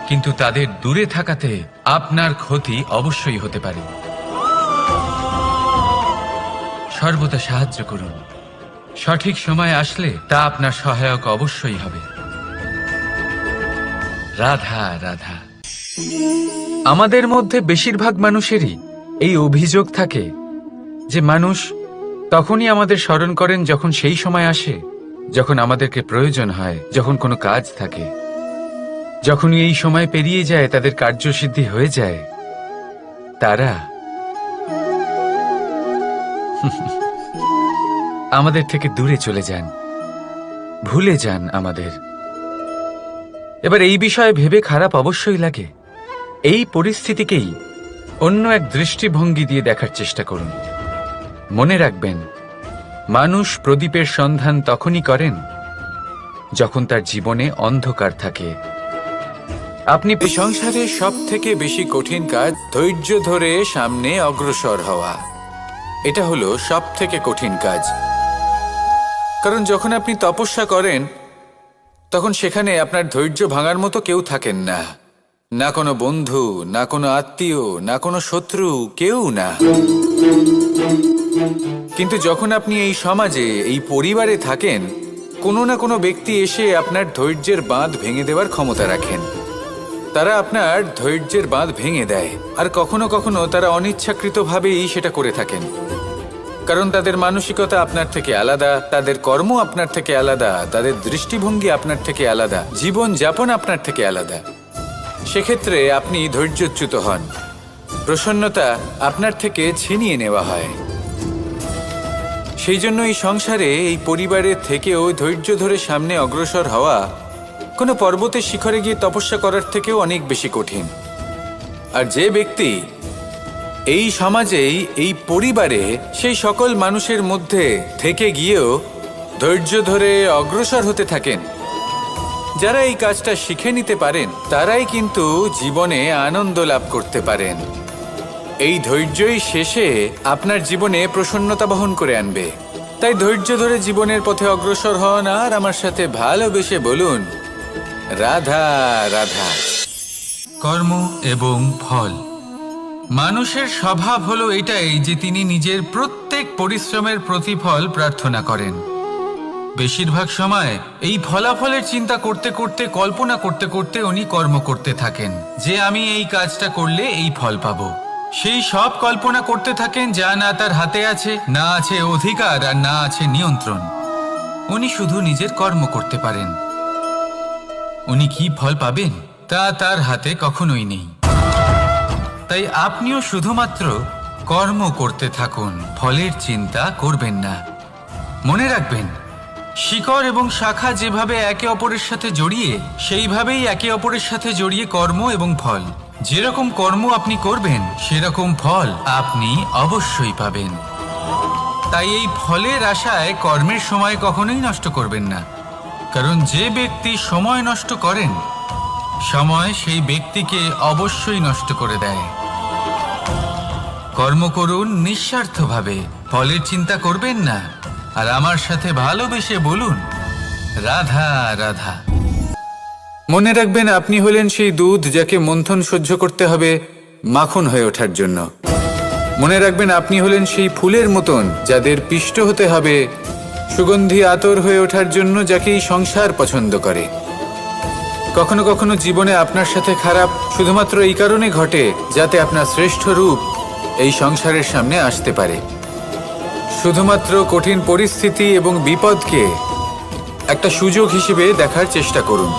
কিন্তু তাদের দূরে থাকাতে আপনার ক্ষতি অবশ্যই হতে পারে। সর্বদা সাহায্য করুন। সঠিক সময় আসলে তা আপনার সহায়ক অবশ্যই হবে। রাধা রাধা। আমাদের মধ্যে বেশিরভাগ মানুষেরই এই অভিযোগ থাকে যে মানুষ তখনই আমাদের স্মরণ করেন যখন সেই সময় আসে যখন আমাদেরকে প্রয়োজন হয়, যখন কোনো কাজ থাকে। যখনই এই সময় পেরিয়ে যায়, তাদের কার্যসিদ্ধি হয়ে যায়, তারা আমাদের থেকে দূরে চলে যান, ভুলে যান আমাদের। এবার এই বিষয়ে ভেবে খারাপ অবশ্যই লাগে। এই পরিস্থিতিকেই অন্য এক দৃষ্টিভঙ্গি দিয়ে দেখার চেষ্টা করুন। মনে রাখবেন, মানুষ প্রদীপের সন্ধান তখনই করেন যখন তার জীবনে অন্ধকার থাকে। আপনি সংসারের সব থেকে বেশি কঠিন কাজ ধৈর্য ধরে সামনে অগ্রসর হওয়া। এটা হলো সব থেকে কঠিন কাজ। কারণ যখন আপনি তপস্যা করেন, তখন সেখানে আপনার ধৈর্য ভাঙার মতো কেউ থাকেন না। না কোনো বন্ধু, না কোনো আত্মীয়, না কোনো শত্রু, কেউ না। কিন্তু যখন আপনি এই সমাজে, এই পরিবারে থাকেন, কোনো না কোনো ব্যক্তি এসে আপনার ধৈর্যের বাঁধ ভেঙে দেওয়ার ক্ষমতা রাখেন। তারা আপনার ধৈর্যের বাঁধ ভেঙে দেয়, আর কখনো কখনো তারা অনিচ্ছাকৃতভাবেই সেটা করে থাকেন। কারণ তাদের মানসিকতা আপনার থেকে আলাদা, তাদের কর্ম আপনার থেকে আলাদা, তাদের দৃষ্টিভঙ্গি আপনার থেকে আলাদা, জীবন যাপন আপনার থেকে আলাদা। সেক্ষেত্রে আপনি ধৈর্যচ্যুত হন, প্রসন্নতা আপনার থেকে ছিনিয়ে নেওয়া হয়। সেই জন্য এই সংসারে, এই পরিবারের থেকেও ধৈর্য ধরে সামনে অগ্রসর হওয়া কোনো পর্বতের শিখরে গিয়ে তপস্যা করার থেকেও অনেক বেশি কঠিন। আর যে ব্যক্তি এই সমাজেই, এই পরিবারে, সেই সকল মানুষের মধ্যে থেকে গিয়েও ধৈর্য ধরে অগ্রসর হতে থাকেন, যারা এই কাজটা শিখে নিতে পারেন, তারাই কিন্তু জীবনে আনন্দ লাভ করতে পারেন। এই ধৈর্যই শেষে আপনার জীবনে প্রসন্নতা বহন করে আনবে। তাই ধৈর্য ধরে জীবনের পথে অগ্রসর হন, আর আমার সাথে ভালোবেসে বলুন, রাধা রাধা। কর্ম এবং ফল। মানুষের স্বভাব হলো এটাই যে তিনি নিজের প্রত্যেক পরিশ্রমের প্রতিফল প্রার্থনা করেন। বেশিরভাগ সময় এই ফলাফলের চিন্তা করতে করতে, কল্পনা করতে করতে উনি কর্ম করতে থাকেন যে আমি এই কাজটা করলে এই ফল পাবো। সেই সব কল্পনা করতে থাকেন যা না তার হাতে আছে, না আছে অধিকার, আর না আছে নিয়ন্ত্রণ। উনি শুধু নিজের কর্ম করতে পারেন। উনি কি ফল পাবেন তা তার হাতে কখনোই নেই। তাই আপনিও শুধুমাত্র কর্ম করতে থাকুন, ফলের চিন্তা করবেন না। মনে রাখবেন, শিকড় এবং শাখা যেভাবে একে অপরের সাথে জড়িয়ে, সেইভাবেই একে অপরের সাথে জড়িয়ে কর্ম এবং ফল। যেরকম কর্ম আপনি করবেন সেরকম ফল আপনি অবশ্যই পাবেন। তাই এই ফলের আশায় কর্মের সময় কখনোই নষ্ট করবেন না, কারণ যে ব্যক্তি সময় নষ্ট করেন সময় সেই ব্যক্তিকে অবশ্যই নষ্ট করে দেয়। কর্ম করুন নিঃস্বার্থভাবে, ফলের চিন্তা করবেন না, আর আমার সাথে ভালোবেসে বলুন রাধা রাধা। মনে রাখবেন, আপনি হলেন সেই দুধ যাকে মন্থন সহ্য করতে হবে মাখন হয়ে ওঠার জন্য। মনে রাখবেন, আপনি হলেন সেই ফুলের মতন যাদের পিষ্ট হতে হবে সুগন্ধি আতর হয়ে ওঠার জন্য, যাকে এই সংসার পছন্দ করে। কখনো কখনো জীবনে আপনার সাথে খারাপ শুধুমাত্র এই কারণে ঘটে যাতে আপনার শ্রেষ্ঠ রূপ এই সংসারের সামনে আসতে পারে। শুধুমাত্র কঠিন পরিস্থিতি এবং বিপদকে একটা সুযোগ হিসেবে দেখার চেষ্টা করুন।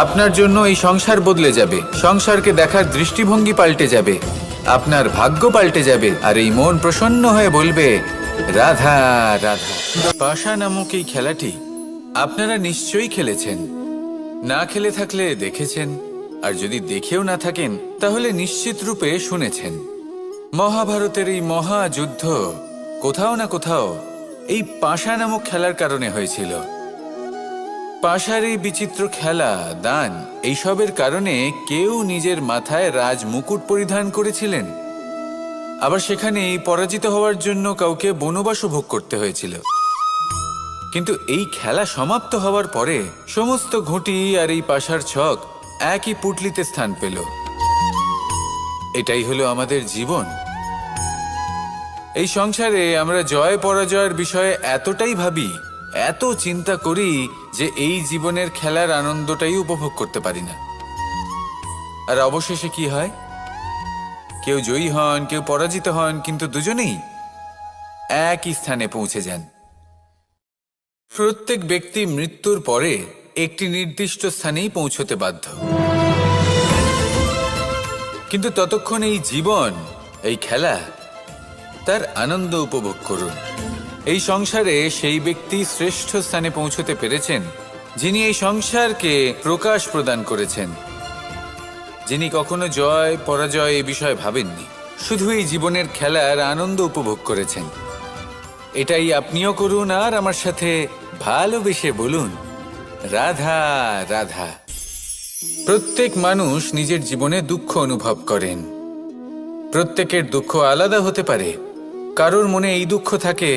আপনার জন্য এই সংসার বদলে যাবে, সংসারকে দেখার দৃষ্টিভঙ্গি পাল্টে যাবে, আপনার ভাগ্য পাল্টে যাবে, আর এই মন প্রসন্ন হয়ে বলবে রাধা রাধা। পাশা নামক এই খেলাটি আপনারা নিশ্চয়ই খেলেছেন, না খেলে থাকলে দেখেছেন, আর যদি দেখেও না থাকেন তাহলে নিশ্চিত রূপে শুনেছেন। মহাভারতের এই মহাযুদ্ধ কোথাও না কোথাও এই পাশা নামক খেলার কারণে হয়েছিল। পাশার এই বিচিত্র খেলা, দান, এইসবের কারণে কেউ নিজের মাথায় রাজ মুকুট পরিধান করেছিলেন, আবার সেখানে পরাজিত হওয়ার জন্য কাউকে বনবাসও ভোগ করতে হয়েছিল। কিন্তু এই খেলা সমাপ্ত হওয়ার পরে সমস্ত ঘুঁটি আর এই পাশার ছক একই পুটলিতে স্থান পেল। এটাই হলো আমাদের জীবন। এই সংসারে আমরা জয় পরাজয়ের বিষয়ে এতটাই ভাবি, এত চিন্তা করি যে এই জীবনের খেলার আনন্দটাই উপভোগ করতে পারি না। আর অবশেষে কি হয়? কেউ জয়ী হন, কেউ পরাজিত হন, কিন্তু দুজনেই একই স্থানে পৌঁছে যান। প্রত্যেক ব্যক্তি মৃত্যুর পরে একটি নির্দিষ্ট স্থানেই পৌঁছতে বাধ্য, কিন্তু ততক্ষণ এই জীবন, এই খেলা, তার আনন্দ উপভোগ করুন। এই সংসারে সেই ব্যক্তি শ্রেষ্ঠ স্থানে পৌঁছতে পেরেছেন যিনি এই সংসারকে প্রকাশ প্রদান করেছেন, যিনি কখনো জয় পরাজয় এ বিষয়ে ভাবেননি, শুধু এই জীবনের খেলার আনন্দ উপভোগ করেছেন। এটাই আপনিও করুন, আর আমার সাথে ভালোবেসে বলুন রাধা রাধা। প্রত্যেক মানুষ নিজের জীবনে দুঃখ অনুভব করেন। প্রত্যেকের দুঃখ আলাদা হতে পারে। কারোর মনে এই দুঃখ থাকে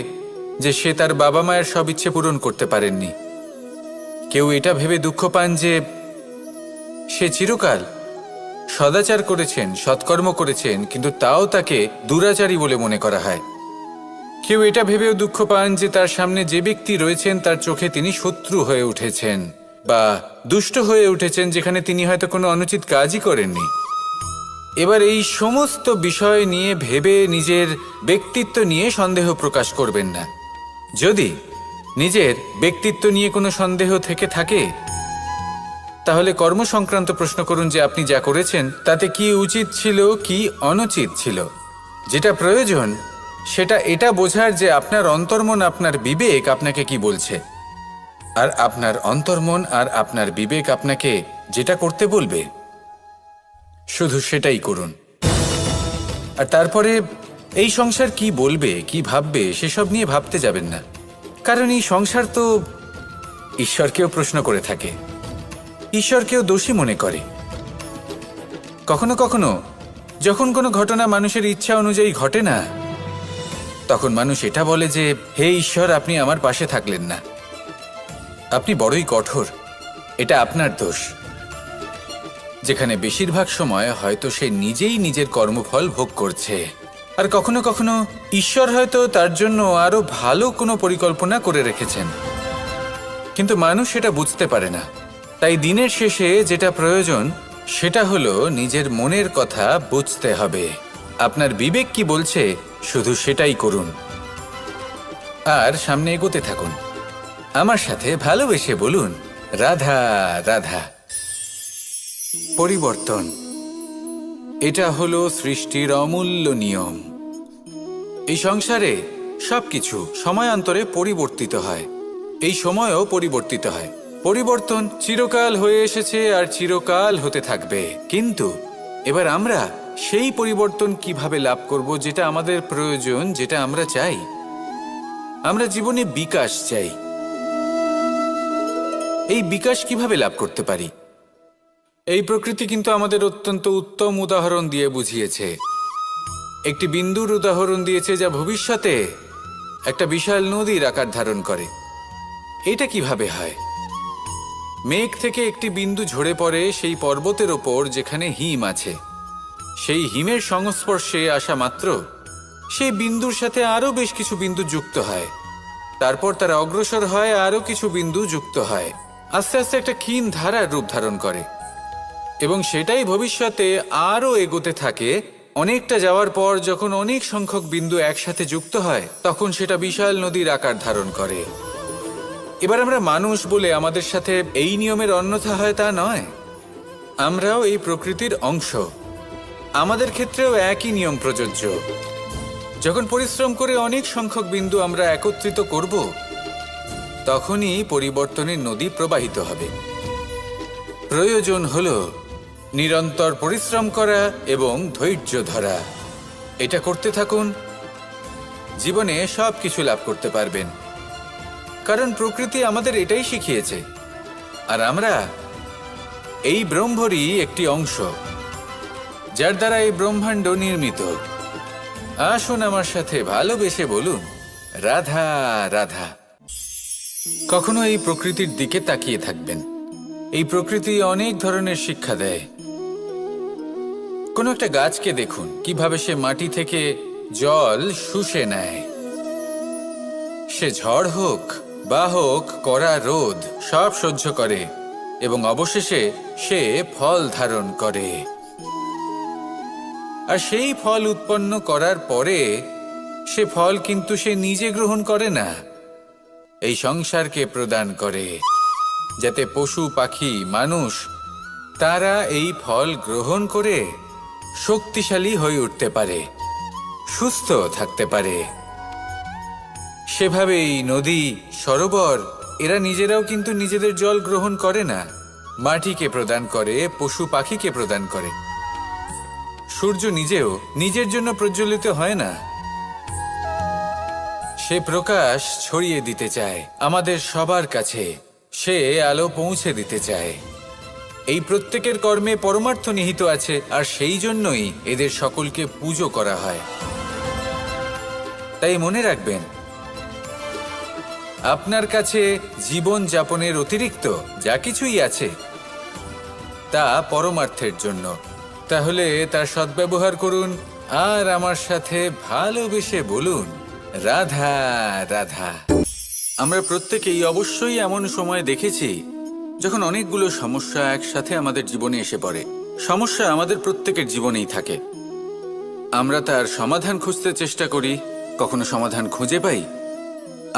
যে সে তার বাবা মায়ের সব ইচ্ছে পূরণ করতে পারেননি। কেউ এটা ভেবে দুঃখ পান যে সে চিরকাল সদাচার করেছেন, সৎকর্ম করেছেন, কিন্তু তাও তাকে দুরাচারী বলে মনে করা হয়। কেউ এটা ভেবেও দুঃখ পান যে তার সামনে যে ব্যক্তি রয়েছেন তার চোখে তিনি শত্রু হয়ে উঠেছেন বা দুষ্ট হয়ে উঠেছেন, যেখানে তিনি হয়তো কোনো অনুচিত কাজই করেননি। এবার এই সমস্ত বিষয় নিয়ে ভেবে নিজের ব্যক্তিত্ব নিয়ে সন্দেহ প্রকাশ করবেন না। যদি নিজের ব্যক্তিত্ব নিয়ে কোনো সন্দেহ থেকে থাকে তাহলে কর্ম সংক্রান্ত প্রশ্ন করুন যে আপনি যা করেছেন তাতে কি উচিত ছিল, কি অনুচিত ছিল। যেটা প্রয়োজন সেটা এটা বোঝার যে আপনার অন্তর্মন, আপনার বিবেক আপনাকে কি বলছে, আর আপনার অন্তর্মন আর আপনার বিবেক আপনাকে যেটা করতে বলবে শুধু সেটাই করুন। আর তারপরে এই সংসার কি বলবে, কি ভাববে সেসব নিয়ে ভাবতে যাবেন না, কারণ এই সংসার তো ঈশ্বরকেও প্রশ্ন করে থাকে, ঈশ্বরকেও দোষী মনে করে। কখনো কখনো যখন কোনো ঘটনা মানুষের ইচ্ছা অনুযায়ী ঘটে না, তখন মানুষ এটা বলে যে হে ঈশ্বর, আপনি আমার পাশে থাকলেন না, আপনি বড়ই কঠোর, এটা আপনার দোষ। যেখানে বেশিরভাগ সময় হয়তো সে নিজেই নিজের কর্মফল ভোগ করছে, আর কখনো কখনো ঈশ্বর হয়তো তার জন্য আরো ভালো কোনো পরিকল্পনা করে রেখেছেন, কিন্তু মানুষ এটা বুঝতে পারে না। তাই দিনের শেষে যেটা প্রয়োজন সেটা হলো নিজের মনের কথা বুঝতে হবে। আপনার বিবেক কি বলছে শুধু সেটাই করুন, আর সামনে এগোতে থাকুন। আমার সাথে ভালোবেসে বলুন রাধা রাধা। পরিবর্তন, এটা হলো সৃষ্টির অমূল্য নিয়ম। এই সংসারে সবকিছু সময়ান্তরে পরিবর্তিত হয়, এই সময়ও পরিবর্তিত হয়। পরিবর্তন চিরকাল হয়ে এসেছে আর চিরকাল হতে থাকবে, কিন্তু এবার আমরা সেই পরিবর্তন কিভাবে লাভ করব যেটা আমাদের প্রয়োজন, যেটা আমরা চাই। আমরা জীবনে বিকাশ চাই। এই বিকাশ কিভাবে লাভ করতে পারি? এই প্রকৃতি কিন্তু আমাদের অত্যন্ত উত্তম উদাহরণ দিয়ে বুঝিয়েছে। একটি বিন্দুর উদাহরণ দিয়েছে যা ভবিষ্যতে একটা বিশাল নদীর আকার ধারণ করে। এটা কিভাবে হয়? মেঘ থেকে একটি বিন্দু ঝরে পড়ে সেই পর্বতের ওপর যেখানে হিম আছে। সেই হিমের সংস্পর্শে আসা মাত্র সেই বিন্দুর সাথে আরো বেশ কিছু বিন্দু যুক্ত হয়। তারপর তারা অগ্রসর হয়, আরো কিছু বিন্দু যুক্ত হয়, আস্তে আস্তে একটা ক্ষীণ ধারার রূপ ধারণ করে এবং সেটাই ভবিষ্যতে আরো এগোতে থাকে। অনেকটা যাওয়ার পর যখন অনেক সংখ্যক বিন্দু একসাথে যুক্ত হয় তখন সেটা বিশাল নদীর আকার ধারণ করে। এবার আমরা মানুষ বলে আমাদের সাথে এই নিয়মের অন্যথা হয় তা নয়। আমরাও এই প্রকৃতির অংশ। আমাদের ক্ষেত্রেও একই নিয়ম প্রযোজ্য। যখন পরিশ্রম করে অনেক সংখ্যক বিন্দু আমরা একত্রিত করব তখনই পরিবর্তনের নদী প্রবাহিত হবে। প্রয়োজন হল নিরন্তর পরিশ্রম করা এবং ধৈর্য ধরা। এটা করতে থাকুন, জীবনে সব কিছু লাভ করতে পারবেন। কারণ প্রকৃতি আমাদের এটাই শিখিয়েছে, আর আমরা এই ব্রহ্মরই একটি অংশ, যার দ্বারা এই ব্রহ্মাণ্ড নির্মিত। আসুন আমার সাথে ভালোবেসে বলুন, রাধা রাধা। কখনো এই প্রকৃতির দিকে তাকিয়ে থাকবেন। এই প্রকৃতি অনেক ধরনের শিক্ষা দেয়। কোনো একটা গাছকে দেখুন কিভাবে সে মাটি থেকে জল শুষে নেয়। সে ঝড় হোক বা হোক কড়া রোদ সব সহ্য করে এবং অবশেষে সে ফল ধারণ করে। আর সেই ফল উৎপন্ন করার পরে সে ফল কিন্তু সে নিজে গ্রহণ করে না, এই সংসারকে প্রদান করে, যাতে পশু পাখি মানুষ তারা এই ফল গ্রহণ করে শক্তিশালী হয়ে উঠতে পারে, সুস্থ থাকতে পারে। সেভাবেই নদী, সরোবর এরা নিজেরাও কিন্তু নিজেদের জল গ্রহণ করে না, মাটিকে প্রদান করে, পশু পাখিকে প্রদান করে। সূর্য নিজেও নিজের জন্য প্রজ্বলিত হয় না, সে প্রকাশ ছড়িয়ে দিতে চায় আমাদের সবার কাছে, সে আলো পৌঁছে দিতে চায়। এই প্রত্যেকের কর্মে পরমার্থ নিহিত আছে, আর সেই জন্যই এদের সকলকে পুজো করা হয়। তাই মনে রাখবেন, আপনার কাছে জীবন যাপনের অতিরিক্ত যা কিছুই আছে তা পরমার্থের জন্য। তাহলে তার সদ্ব্যবহার করুন আর আমার সাথে ভালোবেসে বলুন, রাধা রাধা। আমরা প্রত্যেকেই অবশ্যই এমন সময় দেখেছি যখন অনেকগুলো সমস্যা একসাথে আমাদের জীবনে এসে পড়ে। সমস্যা আমাদের প্রত্যেকের জীবনেই থাকে। আমরা তার সমাধান খুঁজতে চেষ্টা করি, কখনো সমাধান খুঁজে পাই,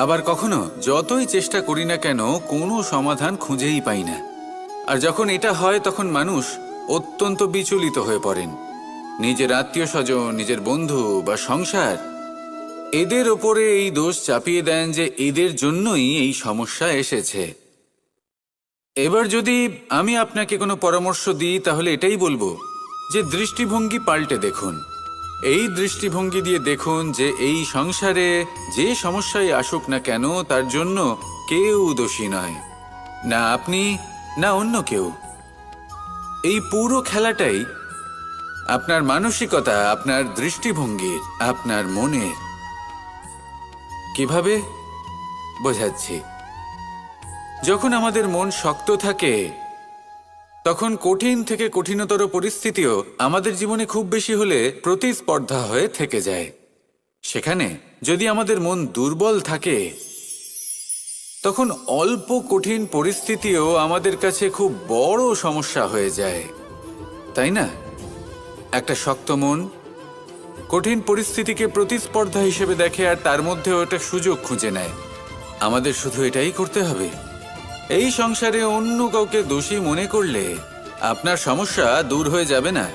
আবার কখনো যতই চেষ্টা করি না কেন কোনো সমাধান খুঁজেই পাই না। আর যখন এটা হয় তখন মানুষ অত্যন্ত বিচলিত হয়ে পড়েন। নিজের আত্মীয় স্বজন, নিজের বন্ধু বা সংসার এদের ওপরে এই দোষ চাপিয়ে দেন যে এদের জন্যই এই সমস্যা এসেছে। এবার যদি আমি আপনাকে কোনো পরামর্শ দিই তাহলে এটাই বলবো যে দৃষ্টিভঙ্গি পাল্টে দেখুন। এই দৃষ্টিভঙ্গি দিয়ে দেখুন যে এই সংসারে যে সমস্যায় আসুক না কেন তার জন্য কেউ দোষী নয়, না আপনি না অন্য কেউ। এই পুরো খেলাটাই আপনার মানসিকতা, আপনার দৃষ্টিভঙ্গির, আপনার মনের। কিভাবে বোঝাচ্ছি? যখন আমাদের মন শক্ত থাকে তখন কঠিন থেকে কঠিনতর পরিস্থিতিও আমাদের জীবনে খুব বেশি হলে প্রতিস্পর্ধা হয়ে থেকে যায়। সেখানে যদি আমাদের মন দুর্বল থাকে তখন অল্প কঠিন পরিস্থিতিও আমাদের কাছে খুব বড় সমস্যা হয়ে যায়, তাই না? একটা শক্ত মন কঠিন পরিস্থিতিকে প্রতিস্পর্ধা হিসেবে দেখে আর তার মধ্যে ওটা সুযোগ খুঁজে নেয়। আমাদের শুধু এটাই করতে হবে। এই সংসারে অন্য কাউকে দোষী মনে করলে আপনার সমস্যা দূর হয়ে যাবে না।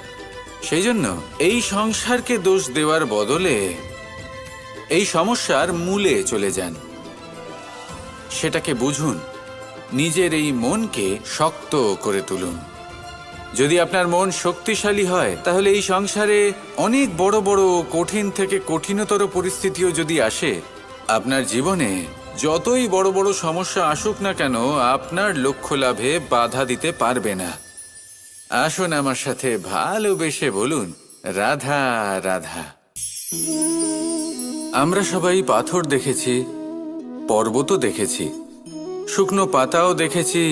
সেই জন্য এই সংসারকে দোষ দেওয়ার বদলে এই সমস্যার মূলে চলে যান, সেটাকে বুঝুন, নিজের এই মনকে শক্ত করে তুলুন। যদি আপনার মন শক্তিশালী হয় তাহলে এই সংসারে অনেক বড় বড় কঠিন থেকে কঠিনতর পরিস্থিতিও যদি আসে, আপনার জীবনে যতই বড় বড় সমস্যা আসুক না কেন আপনার লক্ষ্য লাভে বাধা দিতে পারবে না। আসুন আমার সাথে ভালোবেসে বলুন, রাধা রাধা। আমরা সবাই পাথর দেখেছি, পর্বতও দেখেছি, শুকনো পাতাও দেখেছি,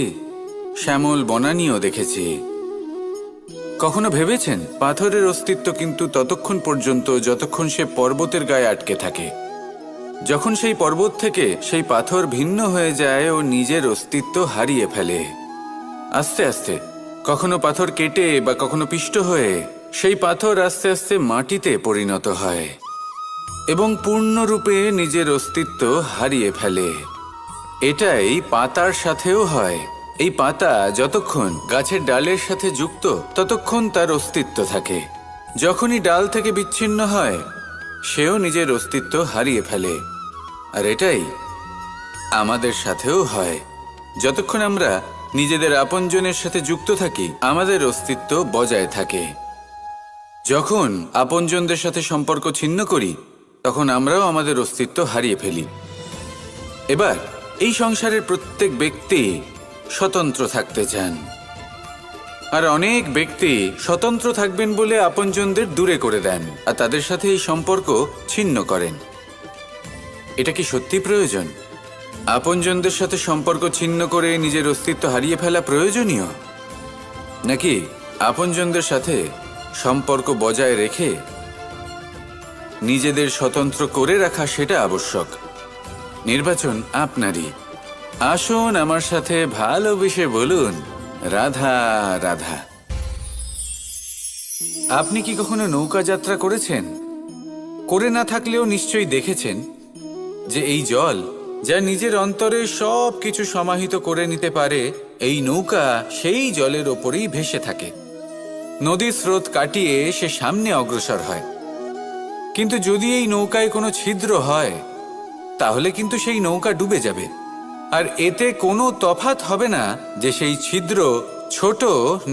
শ্যামল বনানীও দেখেছি। কখনো ভেবেছেন পাথরের অস্তিত্ব কিন্তু ততক্ষণ পর্যন্ত যতক্ষণ সে পর্বতের গায়ে আটকে থাকে। যখন সেই পর্বত থেকে সেই পাথর ভিন্ন হয়ে যায় ও নিজের অস্তিত্ব হারিয়ে ফেলে। আস্তে আস্তে কখনো পাথর কেটে বা কখনো পিষ্ট হয়ে সেই পাথর আস্তে আস্তে মাটিতে পরিণত হয় এবং পূর্ণরূপে নিজের অস্তিত্ব হারিয়ে ফেলে। এটাই পাতার সাথেও হয়। এই পাতা যতক্ষণ গাছের ডালের সাথে যুক্ত ততক্ষণ তার অস্তিত্ব থাকে। যখনই ডাল থেকে বিচ্ছিন্ন হয় সেও নিজের অস্তিত্ব হারিয়ে ফেলে। আর এটাই আমাদের সাথেও হয়। যতক্ষণ আমরা নিজেদের আপনজনের সাথে যুক্ত থাকি আমাদের অস্তিত্ব বজায় থাকে। যখন আপনজনদের সাথে সম্পর্ক ছিন্ন করি তখন আমরাও আমাদের অস্তিত্ব হারিয়ে ফেলি। এবার এই সংসারের প্রত্যেক ব্যক্তি স্বতন্ত্র থাকতে চান, আর অনেক ব্যক্তি স্বতন্ত্র থাকবেন বলে আপনজনদের দূরে করে দেন আর তাদের সাথে এই সম্পর্ক ছিন্ন করেন। এটা কি সত্যি প্রয়োজন? আপনজনদের সাথে সম্পর্ক ছিন্ন করে নিজের অস্তিত্ব হারিয়ে ফেলা প্রয়োজনীয়, নাকি আপনজনদের সাথে সম্পর্ক বজায় রেখে নিজেদের স্বতন্ত্র করে রাখা সেটা আবশ্যক? নির্বাচন আপনারই। আসুন আমার সাথে ভালোবেসে বলুন, রাধা রাধা। আপনি কি কখনো নৌকা যাত্রা করেছেন? করে না থাকলেও নিশ্চয়ই দেখেছেন যে এই জল যা নিজের অন্তরে সব কিছু সমাহিত করে নিতে পারে, এই নৌকা সেই জলের ওপরেই ভেসে থাকে। নদীর স্রোত কাটিয়ে সে সামনে অগ্রসর হয়। কিন্তু যদি এই নৌকায় কোনো ছিদ্র হয় তাহলে কিন্তু সেই নৌকা ডুবে যাবে। আর এতে কোনো তফাৎ হবে না যে সেই ছিদ্র ছোট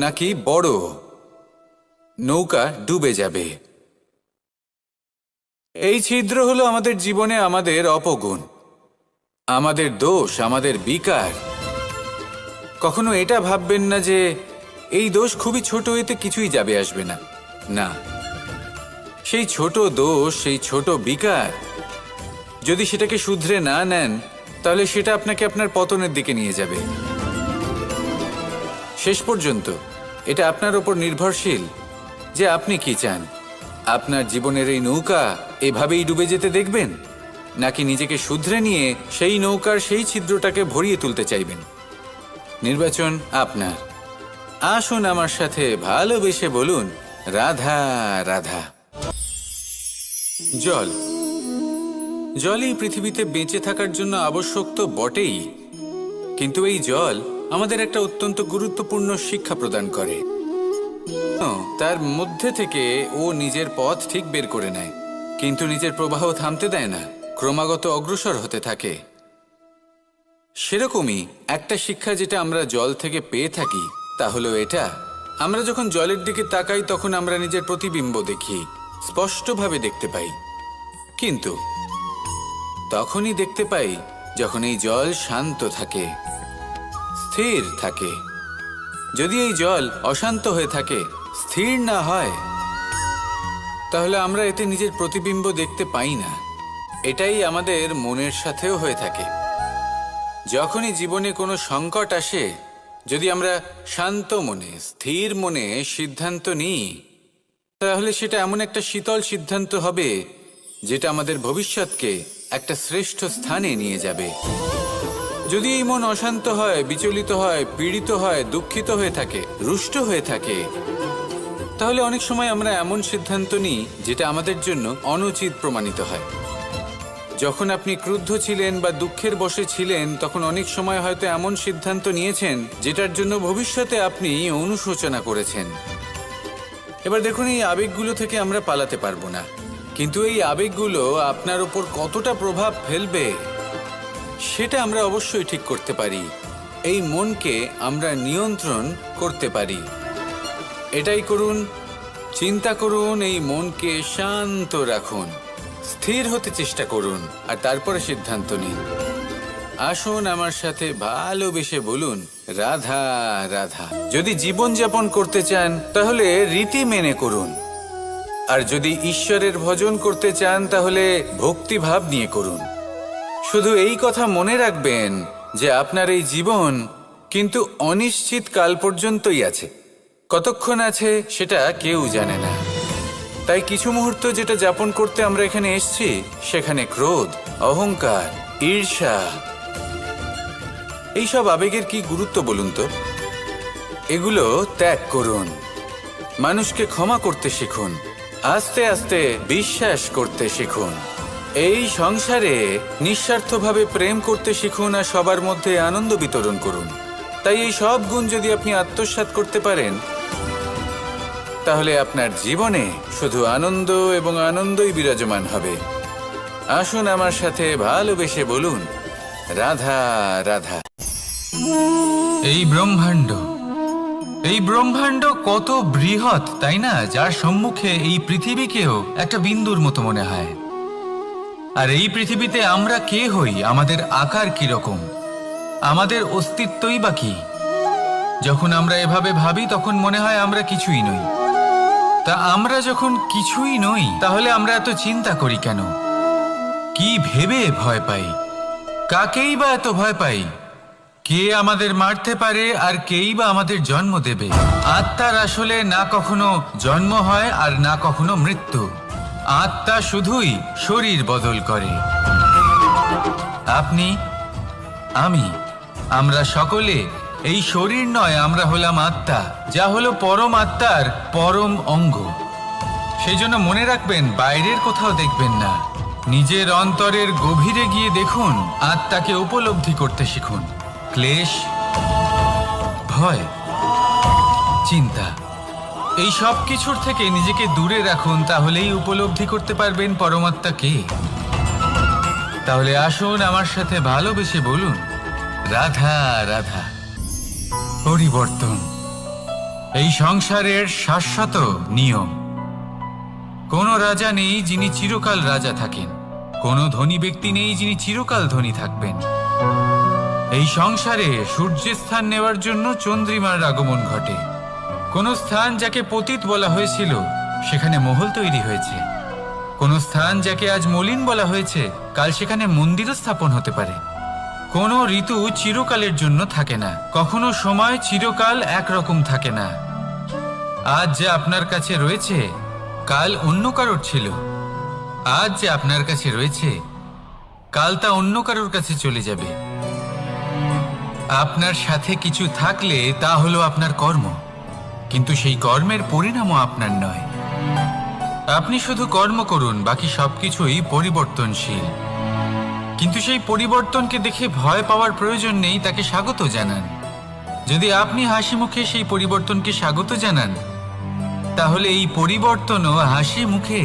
নাকি বড়, নৌকা ডুবে যাবে। এই ছিদ্র হলো আমাদের জীবনে আমাদের অপগুণ, আমাদের দোষ, আমাদের বিকার। কখনো এটা ভাববেন না যে এই দোষ খুবই ছোট, এতে কিছুই যাবে আসবে না। না, সেই ছোট দোষ, সেই ছোট বিকার যদি সেটাকে শুধরে না নেন তাহলে সেটা আপনাকে আপনার পতনের দিকে নিয়ে যাবে। শেষ পর্যন্ত এটা আপনার ওপর নির্ভরশীল যে আপনি কি চান। আপনার জীবনের এই নৌকা এভাবেই ডুবে যেতে দেখবেন, নাকি নিজেকে শুধরে নিয়ে সেই নৌকার সেই ছিদ্রটাকে ভরিয়ে তুলতে চাইবেন? নির্বাচন আপনার। আসুন আমার সাথে ভালোবেসে বলুন, রাধা রাধা। জল, জলই পৃথিবীতে বেঁচে থাকার জন্য আবশ্যক তো বটেই, কিন্তু এই জল আমাদের একটা অত্যন্ত গুরুত্বপূর্ণ শিক্ষা প্রদান করে। তার মধ্যে থেকে ও নিজের পথ ঠিক বের করে নেয়, কিন্তু নিজের প্রবাহ থামতে দেয় না, ক্রমাগত অগ্রসর হতে থাকে। সেরকমই একটা শিক্ষা যেটা আমরা জল থেকে পেয়ে থাকি তা হলো এটা, আমরা যখন জলের দিকে তাকাই তখন আমরা নিজের প্রতিবিম্ব দেখি, স্পষ্টভাবে দেখতে পাই। কিন্তু তখনই দেখতে পাই যখন এই জল শান্ত থাকে, স্থির থাকে। যদি এই জল অশান্ত হয়ে থাকে, স্থির না হয়, তাহলে আমরা এতে নিজের প্রতিবিম্ব দেখতে পাই না। এটাই আমাদের মনের সাথেও হয়ে থাকে। যখনই জীবনে কোনো সংকট আসে, যদি আমরা শান্ত মনে, স্থির মনে সিদ্ধান্ত নিই, তাহলে সেটা এমন একটা শীতল সিদ্ধান্ত হবে যেটা আমাদের ভবিষ্যৎকে একটা শ্রেষ্ঠ স্থানে নিয়ে যাবে। যদি এই মন অশান্ত হয়, বিচলিত হয়, পীড়িত হয়, দুঃখিত হয়ে থাকে, রুষ্ট হয়ে থাকে, তাহলে অনেক সময় আমরা এমন সিদ্ধান্ত নিই যেটা আমাদের জন্য অনুচিত প্রমাণিত হয়। যখন আপনি ক্রুদ্ধ ছিলেন বা দুঃখের বশে ছিলেন তখন অনেক সময় হয়তো এমন সিদ্ধান্ত নিয়েছেন যেটার জন্য ভবিষ্যতে আপনি অনুশোচনা করেছেন। এবার দেখুন, এই আবেগগুলো থেকে আমরা পালাতে পারবো না, কিন্তু এই আবেগগুলো আপনার উপর কতটা প্রভাব ফেলবে সেটা আমরা অবশ্যই ঠিক করতে পারি। এই মনকে আমরা নিয়ন্ত্রণ করতে পারি। এটাই করুন, চিন্তা করুন, এই মনকে শান্ত রাখুন, স্থির হতে চেষ্টা করুন, আর তারপরে সিদ্ধান্ত নিন। আসুন আমার সাথে ভালোবেসে বলুন, রাধা রাধা। যদি জীবনযাপন করতে চান তাহলে রীতি মেনে করুন, আর যদি ঈশ্বরের ভজন করতে চান তাহলে ভক্তিভাব নিয়ে করুন। শুধু এই কথা মনে রাখবেন যে আপনার এই জীবন কিন্তু অনিশ্চিত কাল পর্যন্তই আছে। কতক্ষণ আছে সেটা কেউ জানে না। তাই কিছু মুহূর্ত যেটা যাপন করতে আমরা এখানে এসেছি, সেখানে ক্রোধ, অহংকার, ঈর্ষা, এইসব আবেগের কি গুরুত্ব বলুন তো? এগুলো ত্যাগ করুন, মানুষকে ক্ষমা করতে শিখুন, আস্তে আস্তে বিশ্বাস করতে শিখুন, এই সংসারে নিঃস্বার্থভাবে প্রেম করতে শিখুন, আর সবার মধ্যে আনন্দ বিতরণ করুন। তাই এই সব গুণ যদি আপনি আত্মসাৎ করতে পারেন, তাহলে আপনার জীবনে শুধু আনন্দ এবং আনন্দই বিরাজমান হবে। আসুন আমার সাথে ভালোবেসে বলুন, রাধা রাধা। এই ব্রহ্মাণ্ড কত বৃহৎ, তাই না? যার সম্মুখে এই পৃথিবীকেও একটা বিন্দুর মতো মনে হয়। আর এই পৃথিবীতে আমরা কে হই, আমাদের আকার কিরকম, আমাদের অস্তিত্বই বা কি? যখন আমরা এভাবে ভাবি তখন মনে হয় আমরা কিছুই নই। তা আমরা যখন কিছুই নই, তাহলে আমরা এত চিন্তা করি কেন? কি ভেবে ভয় পাই? কাকেই বা এত ভয় পাই? কে আমাদের মারতে পারে আর কেই বা আমাদের জন্ম দেবে? আত্মার আসলে না কখনো জন্ম হয় আর না কখনো মৃত্যু। আত্মা শুধুই শরীর বদল করে। আপনি, আমি, আমরা সকলে এই শরীর নয়, আমরা হলাম আত্মা, যা হলো পরম আত্মার পরম অঙ্গ। সেই জন্য মনে রাখবেন, বাইরের কোথাও দেখবেন না, নিজের অন্তরের গভীরে গিয়ে দেখুন, আত্মাকে উপলব্ধি করতে শিখুন। ক্লেশ, ভয়, চিন্তা, এই সব কিছুর থেকে নিজেকে দূরে রাখুন, তাহলেই উপলব্ধি করতে পারবেন পরমাত্মা কে। তাহলে আসুন আমার সাথে ভালোবেসে বলুন, রাধা রাধা। পরিবর্তন এই সংসারের শাশ্বত নিয়ম। কোনো রাজা নেই যিনি চিরকাল রাজা থাকেন, কোনো ধনী ব্যক্তি নেই যিনি চিরকাল ধনী থাকবেন। এই সংসারে সূর্যের স্থান নেওয়ার জন্য চন্দ্রিমার আগমন ঘটে। কোন স্থান যাকে পতিত বলা হয়েছিল, সেখানে মহল তৈরি হয়েছে। কোন স্থান যাকে আজ মলিন বলা হয়েছে, কাল সেখানে মন্দিরও স্থাপন হতে পারে। কোনো ঋতু চিরকালের জন্য থাকে না, কখনো সময় চিরকাল একরকম থাকে না। আজ যে আপনার কাছে রয়েছে, কাল অন্য কারোর ছিল। আজ যে আপনার কাছে রয়েছে, কাল তা অন্য কারোর কাছে চলে যাবে। আপনার সাথে কিছু থাকলে তা হলো আপনার কর্ম, কিন্তু সেই কর্মের পরিণামও আপনার নয়। আপনি শুধু কর্ম করুন, বাকি সবকিছুই পরিবর্তনশীল। কিন্তু সেই পরিবর্তনকে দেখে ভয় পাওয়ার প্রয়োজন নেই, তাকে স্বাগত জানান। যদি আপনি হাসি মুখে সেই পরিবর্তনকে স্বাগত জানান, তাহলে এই পরিবর্তনও হাসি মুখে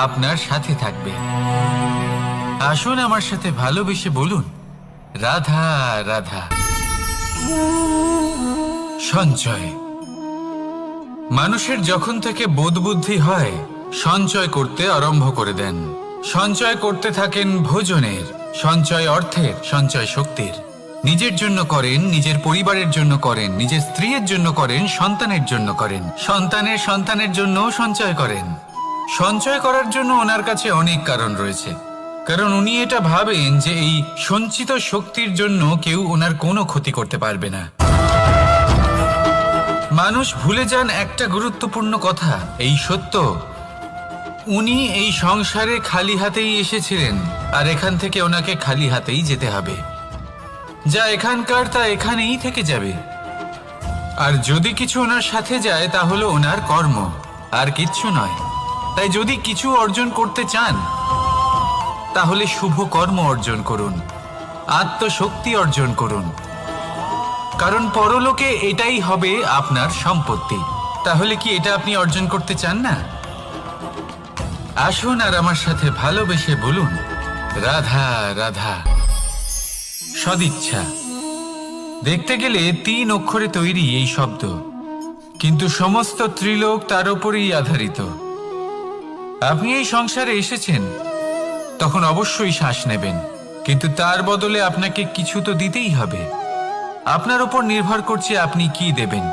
আপনার সাথে থাকবে। আসুন আমার সাথে ভালোবেসে বলুন, রাধা রাধা। সঞ্চয়। মানুষের যখন থেকে বোধবুদ্ধি হয়, সঞ্চয় করতে আরম্ভ করে দেন। সঞ্চয় করতে থাকেন ভোজনের, সঞ্চয় অর্থের, সঞ্চয় শক্তির। নিজের জন্য করেন, নিজের পরিবারের জন্য করেন, নিজের স্ত্রীর জন্য করেন, সন্তানের জন্য করেন, সন্তানের সন্তানের জন্যও সঞ্চয় করেন। সঞ্চয় করার জন্য ওনার কাছে অনেক কারণ রয়েছে, কারণ উনি এটা ভাবেন যে এই সঞ্চিত শক্তির জন্য কেউ ওনার কোনো ক্ষতি করতে পারবে না। মানুষ ভুলে যান একটা গুরুত্বপূর্ণ কথা, এই সত্য, উনি এই সংসারে খালি হাতেই এসেছিলেন, আর এখান থেকে ওনাকে খালি হাতেই যেতে হবে। যা এখানকার তা এখানেই থেকে যাবে। আর যদি কিছু ওনার সাথে যায়, তা হলো ওনার কর্ম, আর কিচ্ছু নয়। তাই যদি কিছু অর্জন করতে চান, তাহলে শুভ কর্ম অর্জন করুন, আত্মশক্তি অর্জন করুন, কারণ পরলোকে এটাই হবে আপনার সম্পত্তি। তাহলে কি এটা আপনি অর্জন করতে চান না? আসুন আর আমার সাথে ভালোবেসে বলুন, রাধা রাধা। সদিচ্ছা। দেখতে গেলে 3 অক্ষরে তৈরি এই শব্দ, কিন্তু সমস্ত ত্রিলোক তার উপরেই আধারিত। আপনি এই সংসারে এসেছেন, তখন অবশ্যই শ্বাস নেবেন, কিন্তু তার বদলে আপনাকে কিছু তো দিতেই হবে। আপনার উপর নির্ভর করছে আপনি কি দেবেন।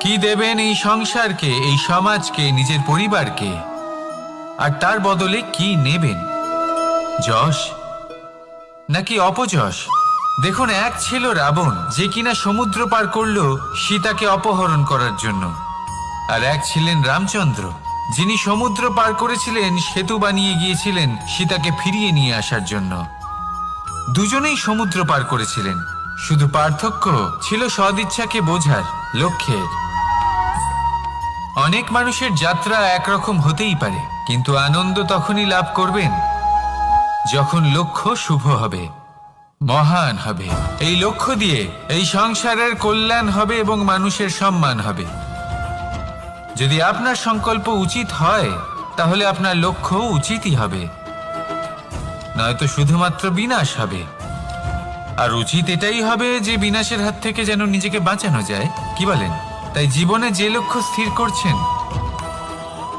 কি দেবেন এই সংসারকে, এই সমাজকে, নিজের পরিবারকে, আর তার বদলে কি নেবেন? যশ নাকি অপযশ? দেখুন, এক ছিল রাবণ, যে কিনা সমুদ্র পার করলো সীতাকে অপহরণ করার জন্য, আর এক ছিলেন রামচন্দ্র, যিনি সমুদ্র পার করেছিলেন, সেতু বানিয়ে গিয়েছিলেন সীতাকে ফিরিয়ে নিয়ে আসার জন্য। দুজনেই সমুদ্র পার করেছিলেন, শুধু পার্থক্য ছিল সদিচ্ছাকে বোঝার, লক্ষ্যের। অনেক মানুষের যাত্রা একরকম হতেই পারে, কিন্তু আনন্দ তখনই লাভ করবেন যখন লক্ষ্য শুভ হবে, মহান হবে। এই লক্ষ্য দিয়ে এই সংসারের কল্যাণ হবে এবং মানুষের সম্মান হবে। যদি আপনার সংকল্প উচিত হয়, তাহলে আপনার লক্ষ্য উচিতই হবে, নয়তো শুধুমাত্র বিনাশ হবে। আর উচিত এটাই হবে যে বিনাশের হাত থেকে যেন নিজেকে বাঁচানো যায়, কি বলেন? তাই জীবনে যে লক্ষ্য স্থির করছেন,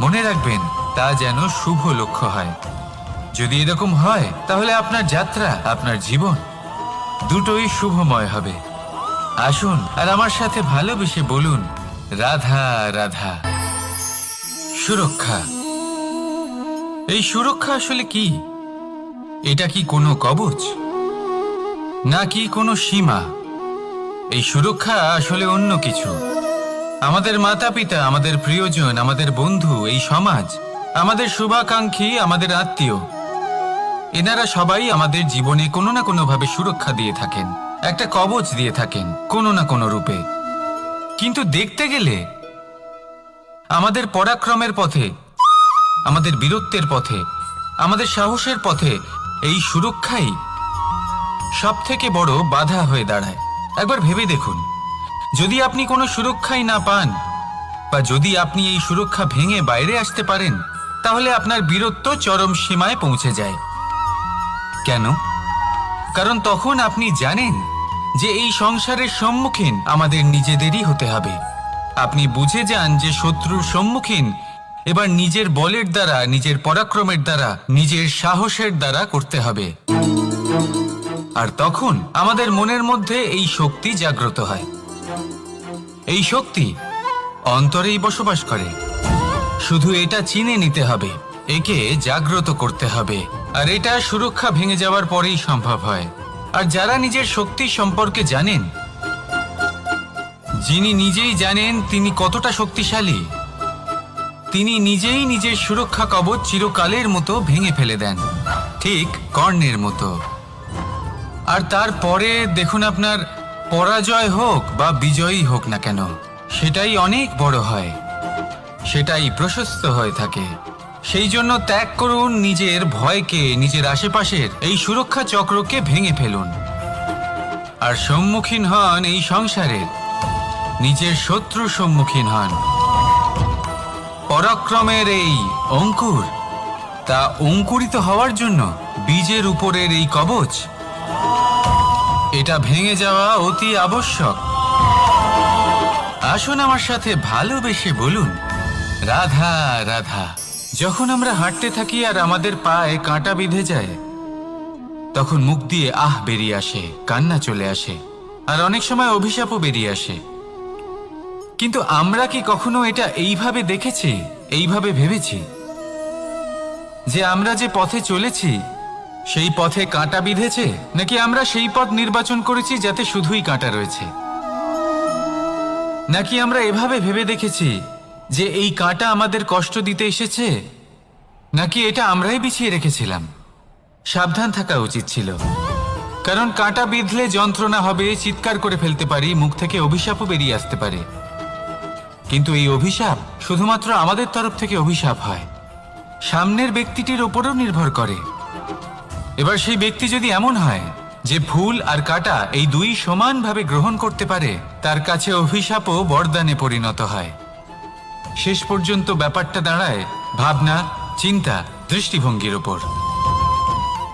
মনে রাখবেন তা যেন শুভ লক্ষ্য হয়। যদি এরকম হয়, তাহলে আপনার যাত্রা, আপনার জীবন দুটোই শুভময় হবে। আসুন আর আমার সাথে ভালোবেসে বলুন, রাধা রাধা। সুরক্ষা। এই সুরক্ষা আসলে কি? এটা কি কোনো কবচ, নাকি কোনো সীমা? এই সুরক্ষা আসলে অন্য কিছু। আমাদের মাতা পিতা, আমাদের প্রিয়জন, আমাদের বন্ধু, এই সমাজ, আমাদের শুভাকাঙ্ক্ষী, আমাদের আত্মীয়, এনারা সবাই আমাদের জীবনে কোনো না কোনোভাবে সুরক্ষা দিয়ে থাকেন, একটা কবচ দিয়ে থাকেন কোনো না কোনো রূপে। কিন্তু দেখতে গেলে আমাদের পরাক্রমের পথে, আমাদের বীরত্বের পথে, আমাদের সাহসের পথে এই সুরক্ষাই সব থেকে বড় বাধা হয়ে দাঁড়ায়। একবার ভেবে দেখুন, যদি আপনি কোনো সুরক্ষাই না পান, বা যদি আপনি এই সুরক্ষা ভেঙে বাইরে আসতে পারেন, তাহলে আপনার বীরত্ব চরম সীমায় পৌঁছে যায়। কেন? কারণ তখন আপনি জানেন যে এই সংসারের সম্মুখীন আমাদের নিজেদেরই হতে হবে। আপনি বুঝে যান যে শত্রুর সম্মুখীন এবার নিজের বলের দ্বারা, নিজের পরাক্রমের দ্বারা, নিজের সাহসের দ্বারা করতে হবে। আর তখন আমাদের মনের মধ্যে এই শক্তি জাগ্রত হয়। এই শক্তি অন্তরেই বসবাস করে, শুধু এটা চিনে নিতে হবে, একে জাগ্রত করতে হবে। আর এটা সুরক্ষা ভেঙে যাওয়ার পরেই সম্ভব হয়। আর যারা নিজের শক্তি সম্পর্কে জানেন, যিনি নিজেই জানেন তিনি কতটা শক্তিশালী, তিনি নিজেই নিজের সুরক্ষা কবচ চিরকালের মতো ভেঙে ফেলে দেন, ঠিক কর্ণের মতো। আর তারপরে দেখুন, আপনার পরাজয় হোক বা বিজয়ী হোক না কেন, সেটাই অনেক বড় হয়, সেটাই প্রশস্ত হয়ে থাকে। সেই জন্য ত্যাগ করুন নিজের ভয়কে, নিজের আশেপাশের এই সুরক্ষা চক্রকে ভেঙে ফেলুন, আর সম্মুখীন হন এই সংসারের নিজের শত্রুর সম্মুখীন হন। পরাক্রমের এই অঙ্কুর, তা অঙ্কুরিত হওয়ার জন্য বীজের উপরের এই কবচ, এটা ভেঙে যাওয়া অতি আবশ্যক। আসুন আমার সাথে ভালোবেসে বলুন, রাধা রাধা। যখন আমরা হাঁটতে থাকি আর আমাদের পায়ে কাঁটা বিঁধে যায়, তখন মুখ দিয়ে আহ বেরিয়ে আসে, কান্না চলে আসে, আর অনেক সময় অভিশাপও বেরিয়ে আসে। কিন্তু আমরা কি কখনো এটা এইভাবে দেখেছি, এইভাবে ভেবেছি যে আমরা যে পথে চলেছি সেই পথে কাঁটা বিঁধেছে, নাকি আমরা সেই পথ নির্বাচন করেছি যাতে শুধুই কাঁটা রয়েছে? নাকি আমরা এভাবে ভেবে দেখেছি যে এই কাঁটা আমাদের কষ্ট দিতে এসেছে, নাকি এটা আমরাই বিছিয়ে রেখেছিলাম? সাবধান থাকা উচিত ছিল, কারণ কাঁটা বিঁধলে যন্ত্রণা হবে, চিৎকার করে ফেলতে পারি, মুখ থেকে অভিশাপও বেরিয়ে আসতে পারে। কিন্তু এই অভিশাপ শুধুমাত্র আমাদের তরফ থেকে অভিশাপ হয়, সামনের ব্যক্তিটির ওপরও নির্ভর করে। এবার সেই ব্যক্তি যদি এমন হয় যে ফুল আর কাঁটা এই দুই সমানভাবে গ্রহণ করতে পারে, তার কাছে অভিশাপও বরদানে পরিণত হয়। শেষ পর্যন্ত ব্যাপারটা দাঁড়ায় ভাবনা, চিন্তা, দৃষ্টিভঙ্গির ওপর।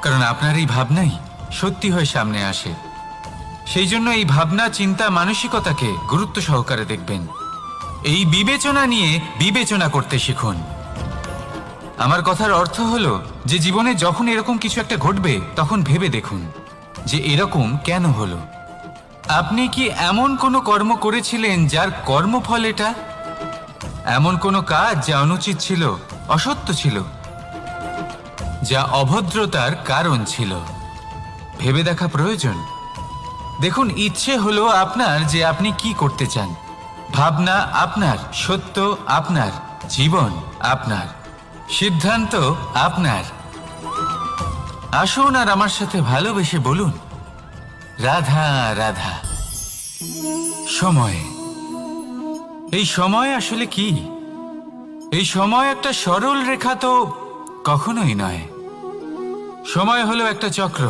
কারণ আপনার এই ভাবনাই সত্যি হয়ে সামনে আসে, সেই জন্য এই ভাবনা, চিন্তা, মানসিকতাকে গুরুত্ব সহকারে দেখবেন। এই বিবেচনা নিয়ে বিবেচনা করতে শিখুন। আমার কথার অর্থ হলো যে জীবনে যখন এরকম কিছু একটা ঘটবে তখন ভেবে দেখুন যে এরকম কেন হলো। আপনি কি এমন কোনো কর্ম করেছিলেন যার কর্মফল এটা? এমন কোনো কাজ যা অনুচিত ছিল, অসত্য ছিল, যা অভদ্রতার কারণ ছিল? ভেবে দেখা প্রয়োজন। দেখুন, ইচ্ছে হলো আপনার যে আপনি কি করতে চান, ভাবনা আপনার, সত্য আপনার, জীবন আপনার, সিদ্ধান্ত আপনার। আসুন আর আমার সাথে ভালোবেসে বলুন, রাধা রাধা। সময়, এই সময় আসলে কি? এই সময় একটা সরল রেখা তো কখনোই নয়। সময় হলো একটা চক্র,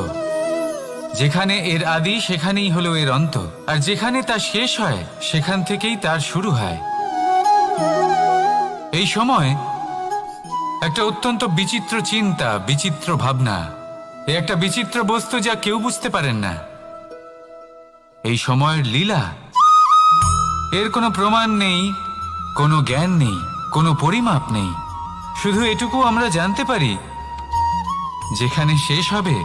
যেখানে এর আদি সেখানেই হলো এর অন্ত, আর যেখানে তা শেষ হয় সেখান থেকেই তার শুরু হয়। এই সময় একটা অত্যন্ত বিচিত্র চিন্তা, বিচিত্র ভাবনা, একটা বিচিত্র বস্তু যা কেউ বুঝতে পারেন না। এই সময়ের লীলা, এর কোনো প্রমাণ নেই, কোনো জ্ঞান নেই, কোনো পরিমাপ নেই। শুধু এটুকু আমরা জানতে পারি, যেখানে শেষ হবে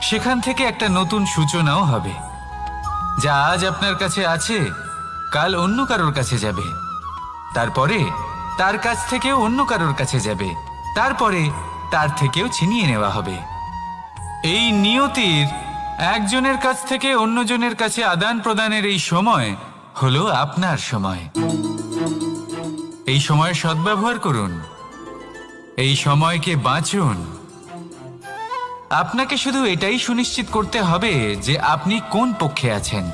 সেখান থেকে একটা নতুন সূচনাও হবে। যা আজ আপনার কাছে আছে কাল অন্য কারোর কাছে যাবে, তারপরে তার কাছ থেকেও অন্য কারোর কাছে যাবে, তারপরে তার থেকেও ছিনিয়ে নেওয়া হবে। এই নিয়তির একজনের কাছ থেকে অন্যজনের কাছে আদান প্রদানের এই সময় হলো আপনার সময়। এই সময়ের সদ্ব্যবহার করুন, এই সময়কে বাঁচুন। আপনাকে শুধু এটাই সুনিশ্চিত করতে হবে যে আপনি কোন পক্ষে আছেন।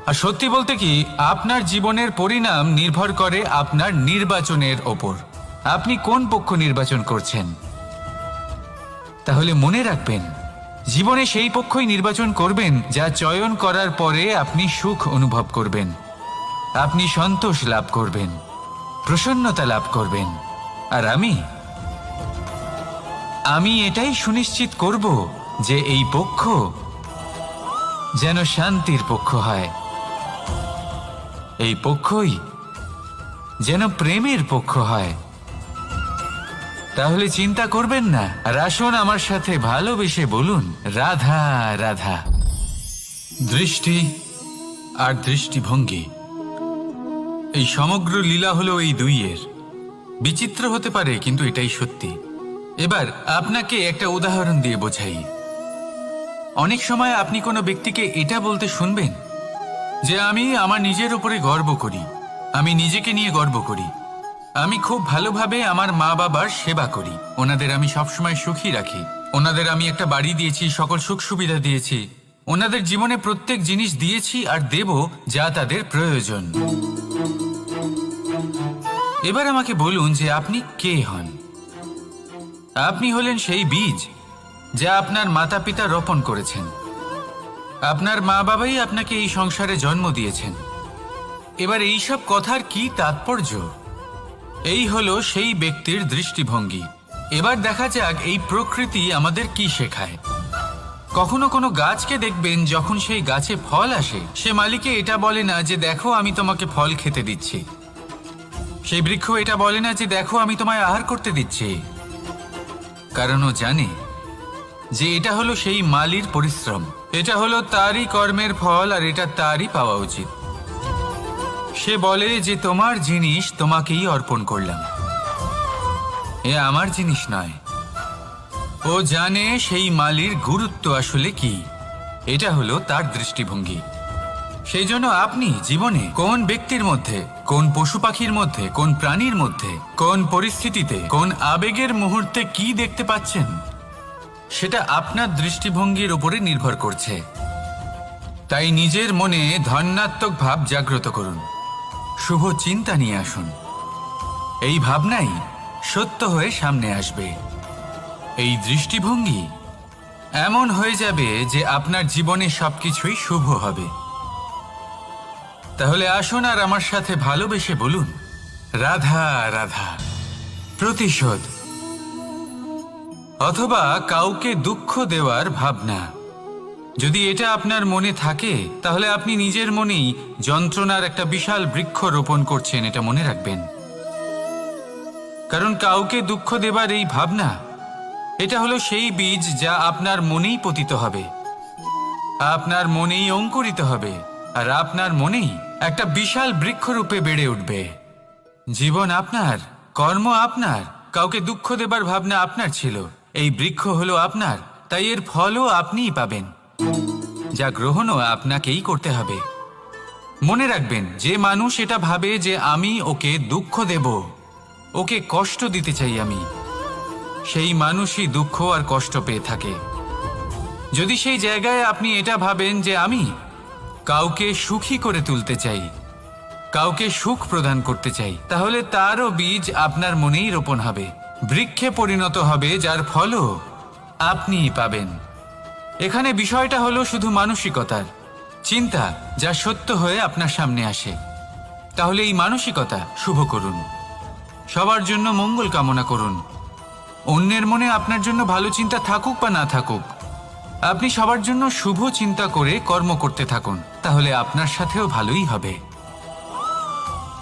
আর সত্যি বলতে কি, আপনার জীবনের পরিণাম নির্ভর করে আপনার নির্বাচনের ওপর। আপনি কোন পক্ষ নির্বাচন করছেন। তাহলে মনে রাখবেন, জীবনে সেই পক্ষই নির্বাচন করবেন যা চয়ন করার পরে আপনি সুখ অনুভব করবেন, আপনি সন্তোষ লাভ করবেন, প্রসন্নতা লাভ করবেন। আর আমি এটাই সুনিশ্চিত করব যে এই পক্ষ যেন শান্তির পক্ষ হয়, এই পক্ষই যেন প্রেমের পক্ষ হয়। তাহলে চিন্তা করবেন না, আর আসুন আমার সাথে ভালোবেসে বলুন, রাধা রাধা। দৃষ্টি আর দৃষ্টিভঙ্গি, এই সমগ্র লীলা হলো এই দুইয়ের। বিচিত্র হতে পারে, কিন্তু এটাই সত্যি। এবার আপনাকে একটা উদাহরণ দিয়ে বোঝাই। অনেক সময় আপনি কোনো ব্যক্তিকে এটা বলতে শুনবেন যে আমি আমার নিজের উপরে গর্ব করি, আমি নিজেকে নিয়ে গর্ব করি, আমি খুব ভালোভাবে আমার মা বাবার সেবা করি, ওনাদের আমি সবসময় সুখী রাখি, ওনাদের আমি একটা বাড়ি দিয়েছি, সকল সুখ সুবিধা দিয়েছি, ওনাদের জীবনে প্রত্যেক জিনিস দিয়েছি আর দেব যা তাদের প্রয়োজন। এবার আমাকে বলুন যে আপনি কে হন। আপনি হলেন সেই বীজ যা আপনার মাতা পিতা রোপণ করেছেন। আপনার মা বাবাই আপনাকে এই সংসারে জন্ম দিয়েছেন। এবার এইসব কথার কি তাৎপর্য? এই হলো সেই ব্যক্তির দৃষ্টিভঙ্গি। এবার দেখা যাক এই প্রকৃতি আমাদের কি শেখায়। কখনো কোনো গাছকে দেখবেন, যখন সেই গাছে ফল আসে, সে মালিকে এটা বলে না যে দেখো আমি তোমাকে ফল খেতে দিচ্ছি। সেই বৃক্ষ এটা বলে না যে দেখো আমি তোমায় আহার করতে দিচ্ছি, কারণ ও জানে যে এটা হলো সেই মালির পরিশ্রম, এটা হলো তারই কর্মের ফল, আর এটা তারই পাওয়া উচিত। সে বলে যে তোমার জিনিস তোমাকেই অর্পণ করলাম, এ আমার জিনিস নয়। ও জানে সেই মালির গুরুত্ব আসলে কি। এটা হলো তার দৃষ্টিভঙ্গি। সেই জন্য আপনি জীবনে কোন ব্যক্তির মধ্যে, কোন পশু পাখির মধ্যে, কোন প্রাণীর মধ্যে, কোন পরিস্থিতিতে, কোন আবেগের মুহূর্তে কি দেখতে পাচ্ছেন, সেটা আপনার দৃষ্টিভঙ্গির উপরে নির্ভর করছে। তাই নিজের মনে ধন্যাত্মক ভাব জাগ্রত করুন, শুভ চিন্তা নিয়ে আসুন। এই ভাবনাই সত্য হয়ে সামনে আসবে। এই দৃষ্টিভঙ্গি এমন হয়ে যাবে যে আপনার জীবনে সবকিছুই শুভ হবে। তাহলে আসুন আর আমার সাথে ভালোবেসে বলুন, রাধা রাধা। প্রতিশোধ অথবা কাউকে দুঃখ দেওয়ার ভাবনা, যদি এটা আপনার মনে থাকে তাহলে আপনি নিজের মনেই যন্ত্রণার একটা বিশাল বৃক্ষ রোপণ করছেন, এটা মনে রাখবেন। কারণ কাউকে দুঃখ দেবার এই ভাবনা, এটা হলো সেই বীজ যা আপনার মনেই পতিত হবে, আপনার মনেই অঙ্কুরিত হবে, আর আপনার মনেই একটা বিশাল বৃক্ষরূপে বেড়ে উঠবে। জীবন আপনার, কর্ম আপনার, কাউকে দুঃখ দেবার ভাবনা আপনার ছিল, এই বৃক্ষ হলো আপনার, তাই এর ফলও আপনিই পাবেন, যা গ্রহণও আপনাকেই করতে হবে। মনে রাখবেন, যে মানুষ এটা ভাবে যে আমি ওকে দুঃখ দেব, ওকে কষ্ট দিতে চাই আমি, সেই মানুষই দুঃখ আর কষ্ট পেয়ে থাকে। যদি সেই জায়গায় আপনি এটা ভাবেন যে আমি কাউকে সুখী করে তুলতে চাই, কাউকে সুখ প্রদান করতে চাই, তাহলে তারও বীজ আপনার মনেই রোপণ হবে, বৃক্ষে পরিণত হবে, যার ফলও আপনিই পাবেন। এখানে বিষয়টা হলো শুধু মানসিকতার চিন্তা, যা সত্য হয়ে আপনার সামনে আসে। তাহলে এই মানসিকতা শুভ করুন, সবার জন্য মঙ্গল কামনা করুন। অন্যের মনে আপনার জন্য ভালো চিন্তা থাকুক বা না থাকুক, আপনি সবার জন্য শুভ চিন্তা করে কর্ম করতে থাকুন, তাহলে আপনার সাথেও ভালোই হবে।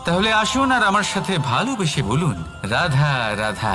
তাহলে আসুন আর আমার সাথে ভালোবেসে বলুন, রাধা রাধা।